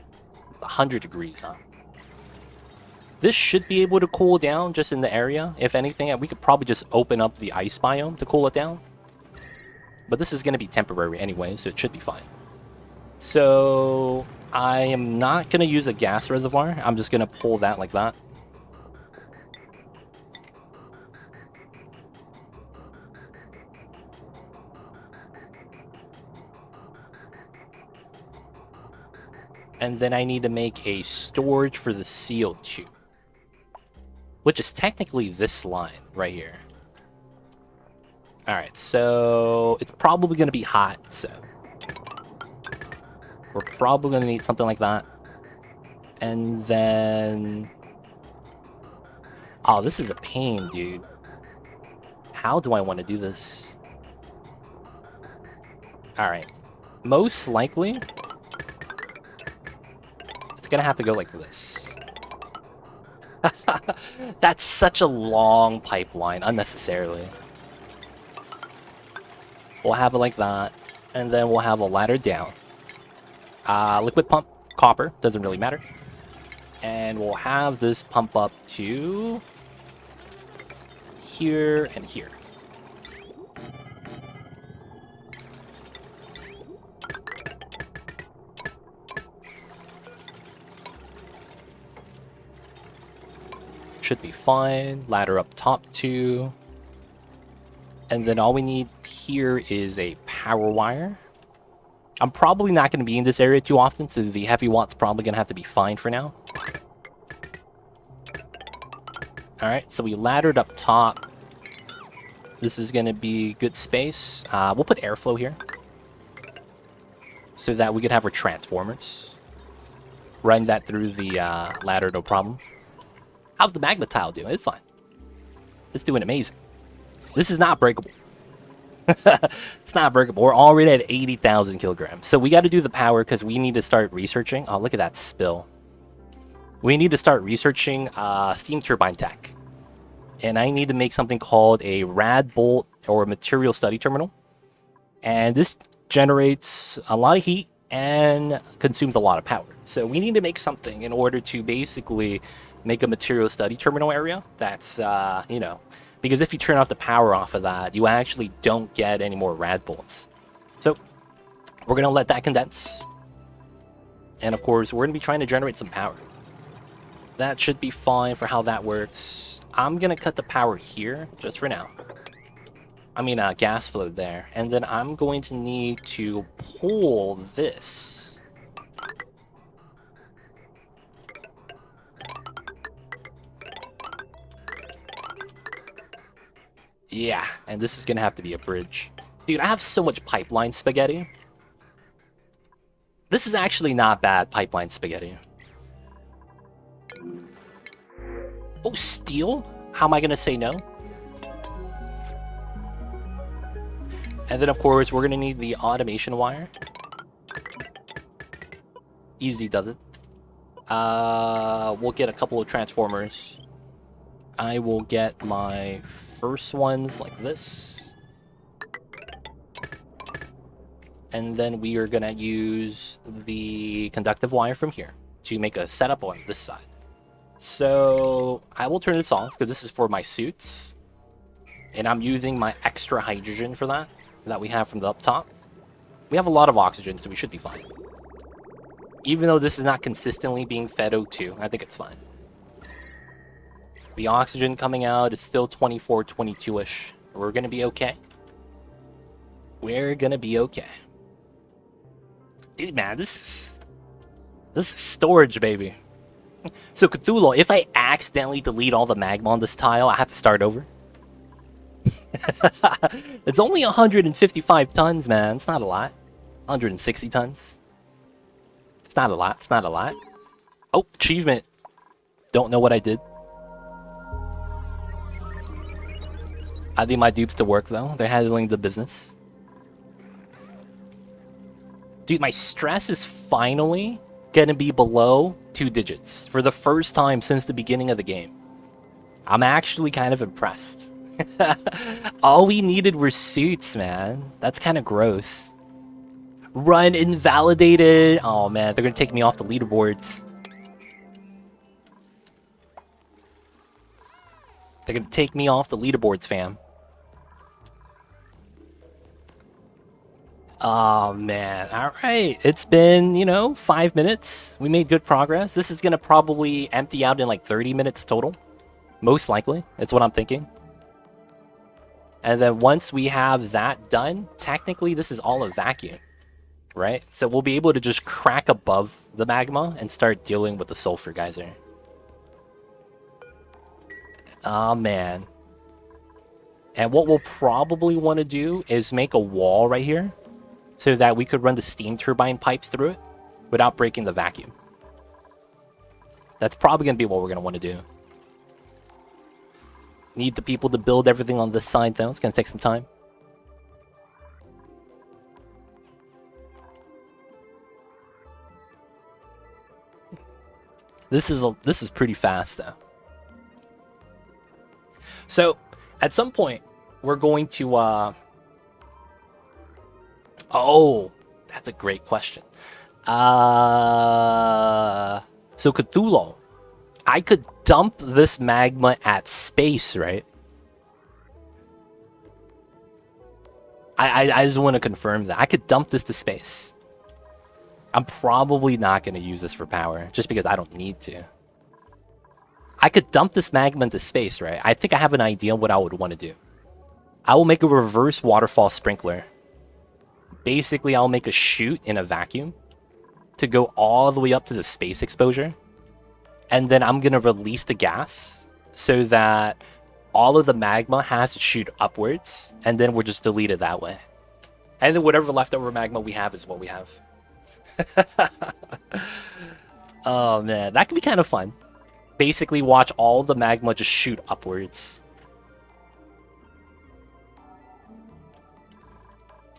It's 100 degrees, huh? This should be able to cool down just in the area. If anything, we could probably just open up the ice biome to cool it down. But this is going to be temporary anyway, so it should be fine. So I am not going to use a gas reservoir. I'm just going to pull that like that. And then I need to make a storage for the CO2. Which is technically this line right here. Alright, so it's probably going to be hot, so we're probably going to need something like that. And then... Oh, this is a pain, dude. How do I want to do this? Alright. Most likely, it's going to have to go like this. That's such a long pipeline, unnecessarily. We'll have it like that, and then we'll have a ladder down. Liquid pump, copper, doesn't really matter. And we'll have this pump up to here and here. Should be fine. Ladder up top too. And then all we need here is a power wire. I'm probably not going to be in this area too often, so the heavy watt's probably going to have to be fine for now. Alright, so we laddered up top. This is going to be good space. We'll put airflow here, so that we could have our transformers. Run that through the ladder, no problem. How's the magma tile doing? It's fine. It's doing amazing. This is not breakable. It's not breakable. We're already at 80,000 kilograms. So we got to do the power because we need to start researching. Oh, look at that spill. We need to start researching steam turbine tech. And I need to make something called a rad bolt or material study terminal. And this generates a lot of heat and consumes a lot of power. So we need to make something in order to basically make a material study terminal area that's, you know, because if you turn off the power off of that, you actually don't get any more rad bolts. So we're going to let that condense. And of course, we're going to be trying to generate some power. That should be fine for how that works. I'm going to cut the power here just for now. I mean, gas flow there. And then I'm going to need to pull this. Yeah, and this is going to have to be a bridge. Dude, I have so much pipeline spaghetti. This is actually not bad pipeline spaghetti. Oh, steel? How am I going to say no? And then, of course, we're going to need the automation wire. Easy does it. We'll get a couple of transformers. I will get my first ones like this. And then we are going to use the conductive wire from here to make a setup on this side. So I will turn this off because this is for my suits. And I'm using my extra hydrogen for that we have from the up top. We have a lot of oxygen, so we should be fine. Even though this is not consistently being fed O2, I think it's fine. The oxygen coming out is still 24, 22-ish. We're going to be okay. We're going to be okay. Dude, man, this is storage, baby. So, Cthulhu, if I accidentally delete all the magma on this tile, I have to start over. It's only 155 tons, man. It's not a lot. 160 tons. It's not a lot. It's not a lot. Oh, achievement. Don't know what I did. I need my dupes to work, though. They're handling the business. Dude, my stress is finally gonna be below 2 digits for the first time since the beginning of the game. I'm actually kind of impressed. All we needed were suits, man. That's kind of gross. Run invalidated. Oh man, they're gonna take me off the leaderboards. They're gonna take me off the leaderboards, fam. Oh man, alright. It's been, 5 minutes. We made good progress. This is gonna probably empty out in like 30 minutes total. Most likely. That's what I'm thinking. And then once we have that done, technically this is all a vacuum. Right? So we'll be able to just crack above the magma and start dealing with the sulfur geyser. Oh man. And what we'll probably want to do is make a wall right here so that we could run the steam turbine pipes through it without breaking the vacuum. That's probably going to be what we're going to want to do. Need the people to build everything on this side though. It's going to take some time. This is pretty fast though. So, at some point, we're going to, oh, that's a great question. So Cthulhu, I could dump this magma at space, right? I just want to confirm that. I could dump this to space. I'm probably not going to use this for power, just because I don't need to. I could dump this magma into space, right? I think I have an idea what I would want to do. I will make a reverse waterfall sprinkler. Basically, I'll make a chute in a vacuum to go all the way up to the space exposure. And then I'm going to release the gas so that all of the magma has to shoot upwards. And then we'll just delete it that way. And then whatever leftover magma we have is what we have. Oh man, that could be kind of fun. Basically watch all the magma just shoot upwards.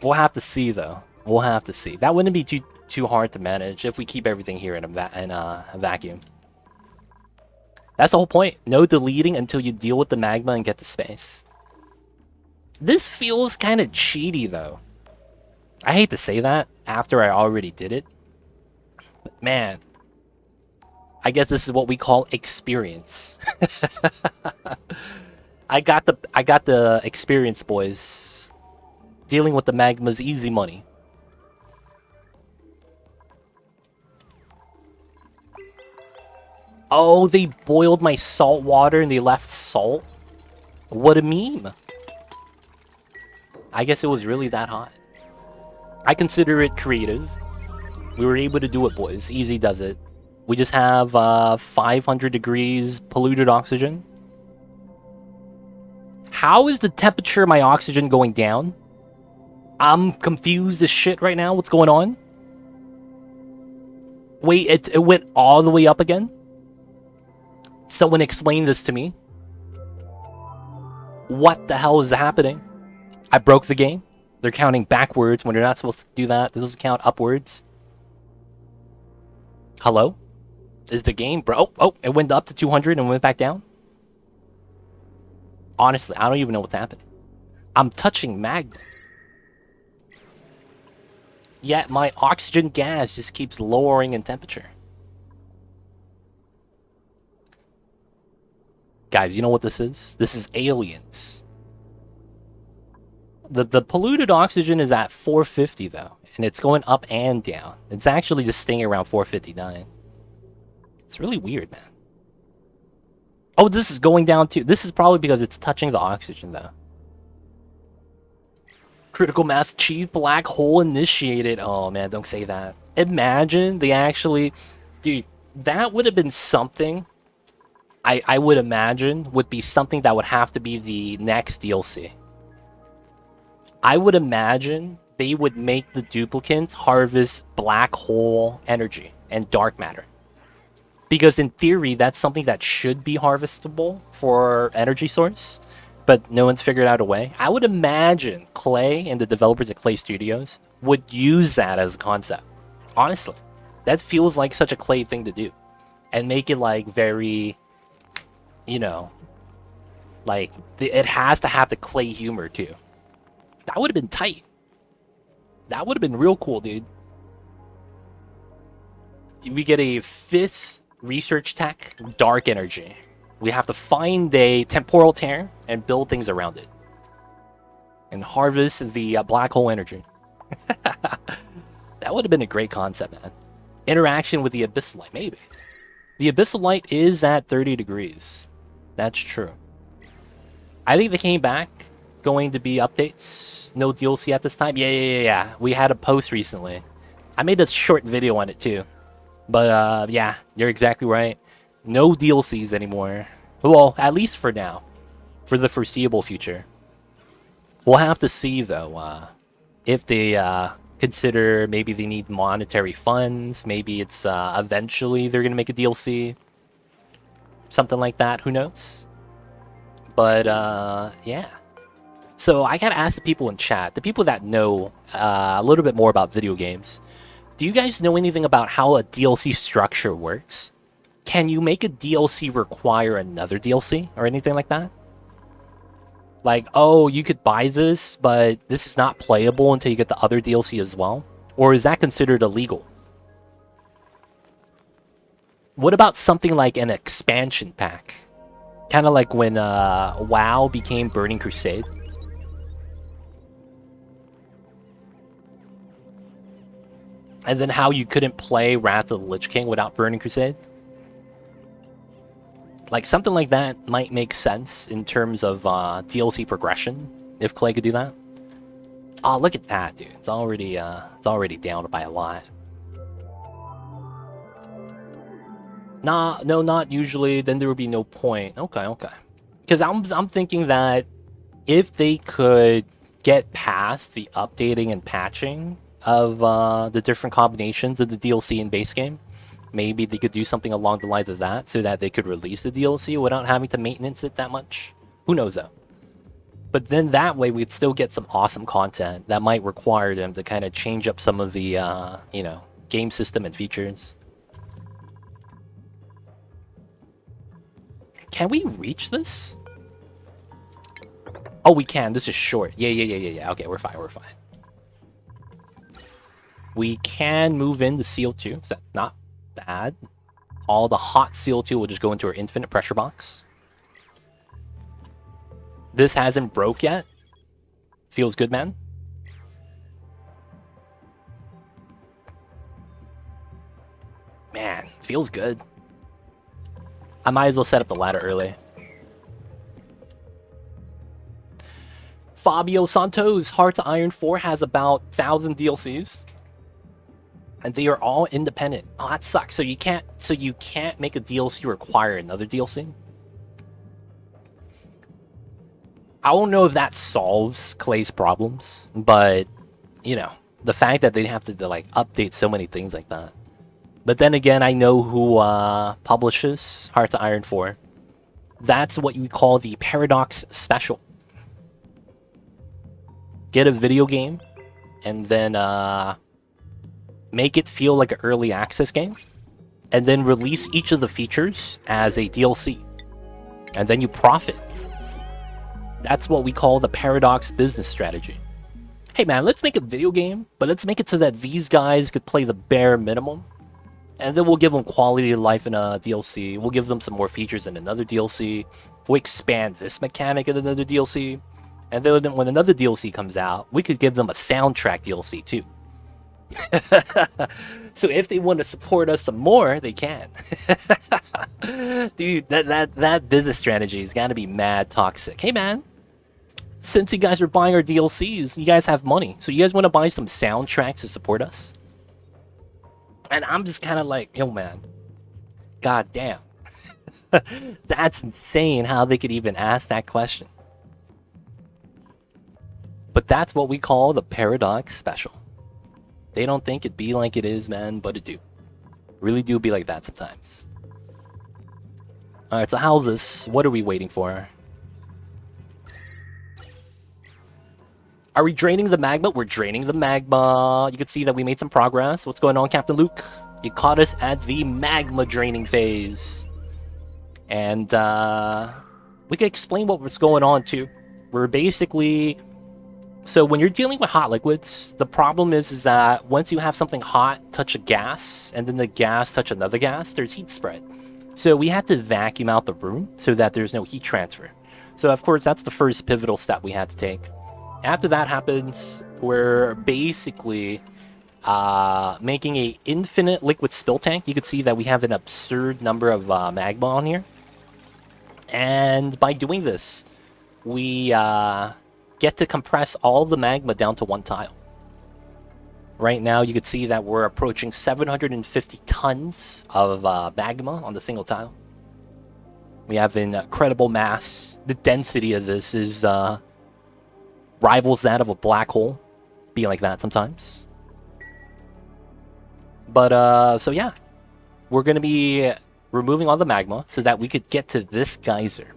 We'll have to see though. We'll have to see. That wouldn't be too hard to manage if we keep everything here in a vacuum. That's the whole point. No deleting until you deal with the magma and get to space. This feels kind of cheaty though. I hate to say that after I already did it. But man, I guess this is what we call experience. I got the experience, boys. Dealing with the magma's easy money. Oh, they boiled my salt water and they left salt? What a meme. I guess it was really that hot. I consider it creative. We were able to do it, boys. Easy does it. We just have 500 degrees polluted oxygen. How is the temperature of my oxygen going down? I'm confused as shit right now. What's going on? Wait, it went all the way up again? Someone explain this to me. What the hell is happening? I broke the game. They're counting backwards when they're not supposed to do that. They're supposed to count upwards. Hello? Is the game bro? Oh, it went up to 200 and went back down? Honestly, I don't even know what's happening. I'm touching magma. Yet my oxygen gas just keeps lowering in temperature. Guys, you know what this is? This is aliens. The polluted oxygen is at 450 though, and it's going up and down. It's actually just staying around 459. It's really weird, man. Oh, this is going down too. This is probably because it's touching the oxygen though. Critical mass achieved, black hole initiated. Oh man, don't say that. Imagine they actually... Dude, that would have been something... I would imagine would be something that would have to be the next DLC. I would imagine they would make the duplicants harvest black hole energy and dark matter. Because in theory, that's something that should be harvestable for energy source, but no one's figured out a way. I would imagine Clay and the developers at Clay Studios would use that as a concept. Honestly, that feels like such a Clay thing to do. And make it like very, Like, it has to have the clay humor, too. That would have been tight. That would have been real cool, dude. We get a 5th research tech, dark energy. We have to find a temporal tear and build things around it. And harvest the black hole energy. That would have been a great concept, man. Interaction with the abyssal light, maybe. The abyssal light is at 30 degrees. That's true. I think they came back. Going to be updates. No DLC at this time. Yeah. We had a post recently. I made a short video on it too. But yeah, you're exactly right. No DLCs anymore. Well, at least for now. For the foreseeable future. We'll have to see though. If they consider maybe they need monetary funds. Maybe it's eventually they're going to make a DLC. Something like that. Who knows? But yeah. So I gotta ask the people in chat, the people that know a little bit more about video games. Do you guys know anything about how a DLC structure works? Can you make a DLC require another DLC or anything like that? Like, oh, you could buy this, but this is not playable until you get the other DLC as well? Or is that considered illegal? What about something like an expansion pack? Kind of like when WoW became Burning Crusade. And then how you couldn't play Wrath of the Lich King without Burning Crusade? Like, something like that might make sense in terms of DLC progression, if Clay could do that. Oh, look at that, dude. It's already down by a lot. Nah, no, not usually. Then there would be no point. Okay. Because I'm thinking that if they could get past the updating and patching of the different combinations of the DLC and base game, maybe they could do something along the lines of that so that they could release the DLC without having to maintenance it that much. Who knows though? But then that way we'd still get some awesome content that might require them to kind of change up some of the game system and features. Can we reach this? Oh, we can. This is short. Yeah. Okay, we're fine. We can move into CO2, so that's not bad. All the hot CO2 will just go into our infinite pressure box. This hasn't broke yet. Feels good, man. Man, feels good. I might as well set up the ladder early. Fabio Santos, Heart to Iron 4 has about 1,000 DLCs. And they are all independent. Oh, that sucks. So you can't make a DLC require another DLC? I don't know if that solves Clay's problems, but you know, the fact that they have to like update so many things like that. But then again, I know who publishes Heart to Iron 4. That's what you call the Paradox Special. Get a video game and then make it feel like an early access game, and then release each of the features as a DLC, and then you profit. That's what we call the Paradox business strategy. Hey man, let's make a video game, but let's make it so that these guys could play the bare minimum, and then we'll give them quality of life in a DLC. We'll give them some more features in another DLC. We'll expand this mechanic in another DLC, and then when another DLC comes out, we could give them a soundtrack DLC too. So if they want to support us some more, they can. Dude, that business strategy has got to be mad toxic. Hey man, since you guys are buying our DLCs, you guys have money, so you guys want to buy some soundtracks to support us? And I'm just kind of like, yo man, god damn. That's insane how they could even ask that question. But that's what we call the Paradox Special. They don't think it be like it is, man, but it do. Really do be like that sometimes. Alright, so how's this? What are we waiting for? Are we draining the magma? We're draining the magma. You can see that we made some progress. What's going on, Captain Luke? You caught us at the magma draining phase. And, we can explain what's going on too. We're basically... So when you're dealing with hot liquids, the problem is that once you have something hot touch a gas, and then the gas touch another gas, there's heat spread. So we had to vacuum out the room so that there's no heat transfer. So of course, that's the first pivotal step we had to take. After that happens, we're basically making a infinite liquid spill tank. You can see that we have an absurd number of magma on here. And by doing this, we get to compress all the magma down to one tile. Right now, you can see that we're approaching 750 tons of magma on the single tile. We have an incredible mass. The density of this is rivals that of a black hole. Be like that sometimes. But, so yeah. We're going to be removing all the magma so that we could get to this geyser.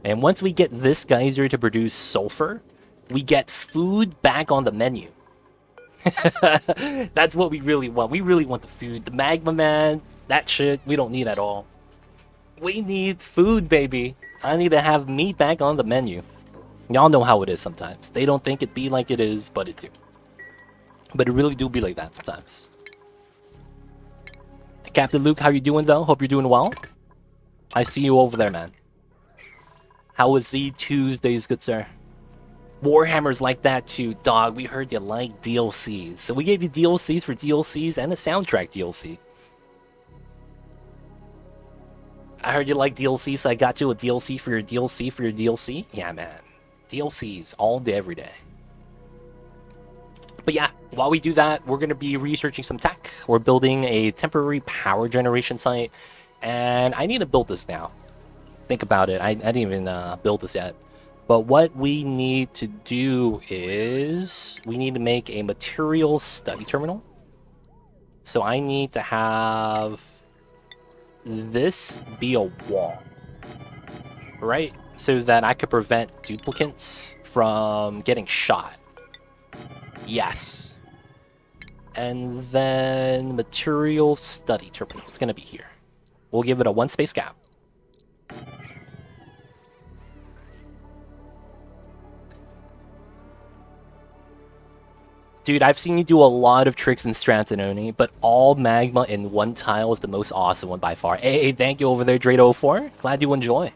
And once we get this geyser to produce sulfur, we get food back on the menu. That's what we really want. We really want the food. The magma, man, that shit, we don't need at all. We need food, baby. I need to have meat back on the menu. Y'all know how it is sometimes. They don't think it be like it is, but it do. But it really do be like that sometimes. Captain Luke, how you doing, though? Hope you're doing well. I see you over there, man. How was the Tuesdays, good sir? Warhammer's like that too, dog. We heard you like DLCs. So we gave you DLCs for DLCs and a soundtrack DLC. I heard you like DLC, so I got you a DLC for your DLC for your DLC. Yeah, man. DLCs all day, every day. But yeah, while we do that, we're going to be researching some tech. We're building a temporary power generation site. And I need to build this now. Think about it. I didn't even build this yet. But what we need to do is we need to make a materials study terminal. So I need to have this be a wall, right? So that I could prevent duplicates from getting shot. Yes. And then material study terminal. It's going to be here. We'll give it a one space gap. Dude, I've seen you do a lot of tricks in Stratanoni, but all magma in one tile is the most awesome one by far. Hey, thank you over there, Drado04. Glad you enjoy.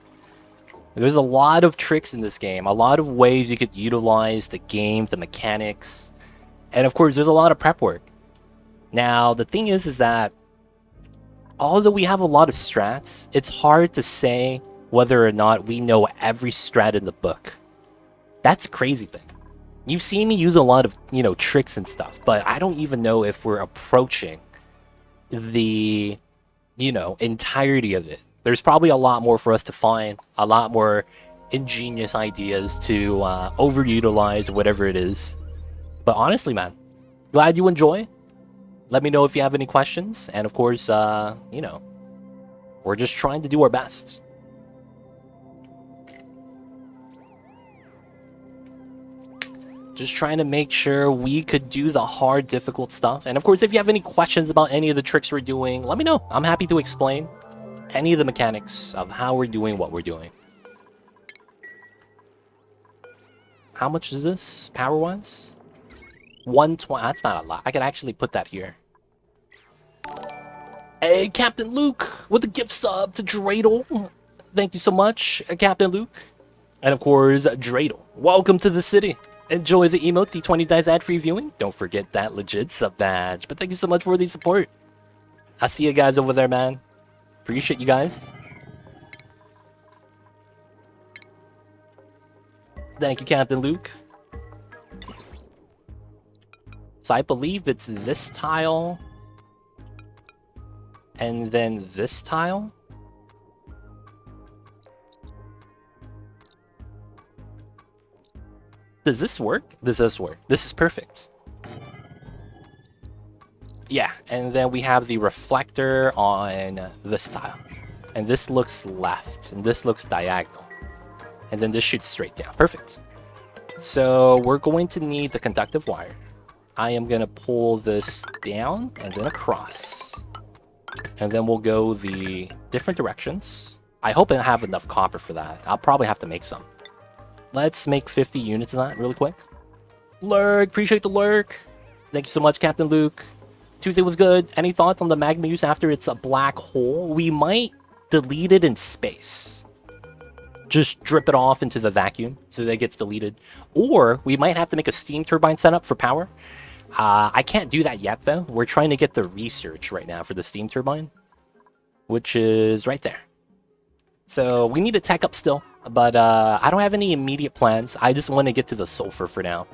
There's a lot of tricks in this game, a lot of ways you could utilize the game, the mechanics, and of course, there's a lot of prep work. Now, the thing is that although we have a lot of strats, it's hard to say whether or not we know every strat in the book. That's a crazy thing. You've seen me use a lot of, tricks and stuff, but I don't even know if we're approaching the, entirety of it. There's probably a lot more for us to find, a lot more ingenious ideas to overutilize, whatever it is. But honestly, man, glad you enjoy. Let me know if you have any questions. And of course, we're just trying to do our best. Just trying to make sure we could do the hard, difficult stuff. And of course, if you have any questions about any of the tricks we're doing, let me know. I'm happy to explain any of the mechanics of how we're doing what we're doing. How much is this, power-wise? 120. That's not a lot. I could actually put that here. Hey, Captain Luke, with a gift sub to Dreidel. Thank you so much, Captain Luke. And of course, Dreidel. Welcome to the city. Enjoy the emotes, the 20 dice ad-free viewing. Don't forget that legit sub badge. But thank you so much for the support. I see you guys over there, man. Appreciate you guys. Thank you, Captain Luke. So I believe it's this tile. And then this tile. Does this work? This does work. This is perfect. Yeah, and then we have the reflector on this tile. And this looks left, and this looks diagonal. And then this shoots straight down. Perfect. So we're going to need the conductive wire. I am going to pull this down and then across. And then we'll go the different directions. I hope I have enough copper for that. I'll probably have to make some. Let's make 50 units of that really quick. Lurk, appreciate the lurk. Thank you so much, Captain Luke. Tuesday was good. Any thoughts on the magma use after it's a black hole? We might delete it in space. Just drip it off into the vacuum so that it gets deleted. Or we might have to make a steam turbine setup for power. I can't do that yet, though. We're trying to get the research right now for the steam turbine, which is right there. So we need to tech up still, but I don't have any immediate plans. I just want to get to the sulfur for now.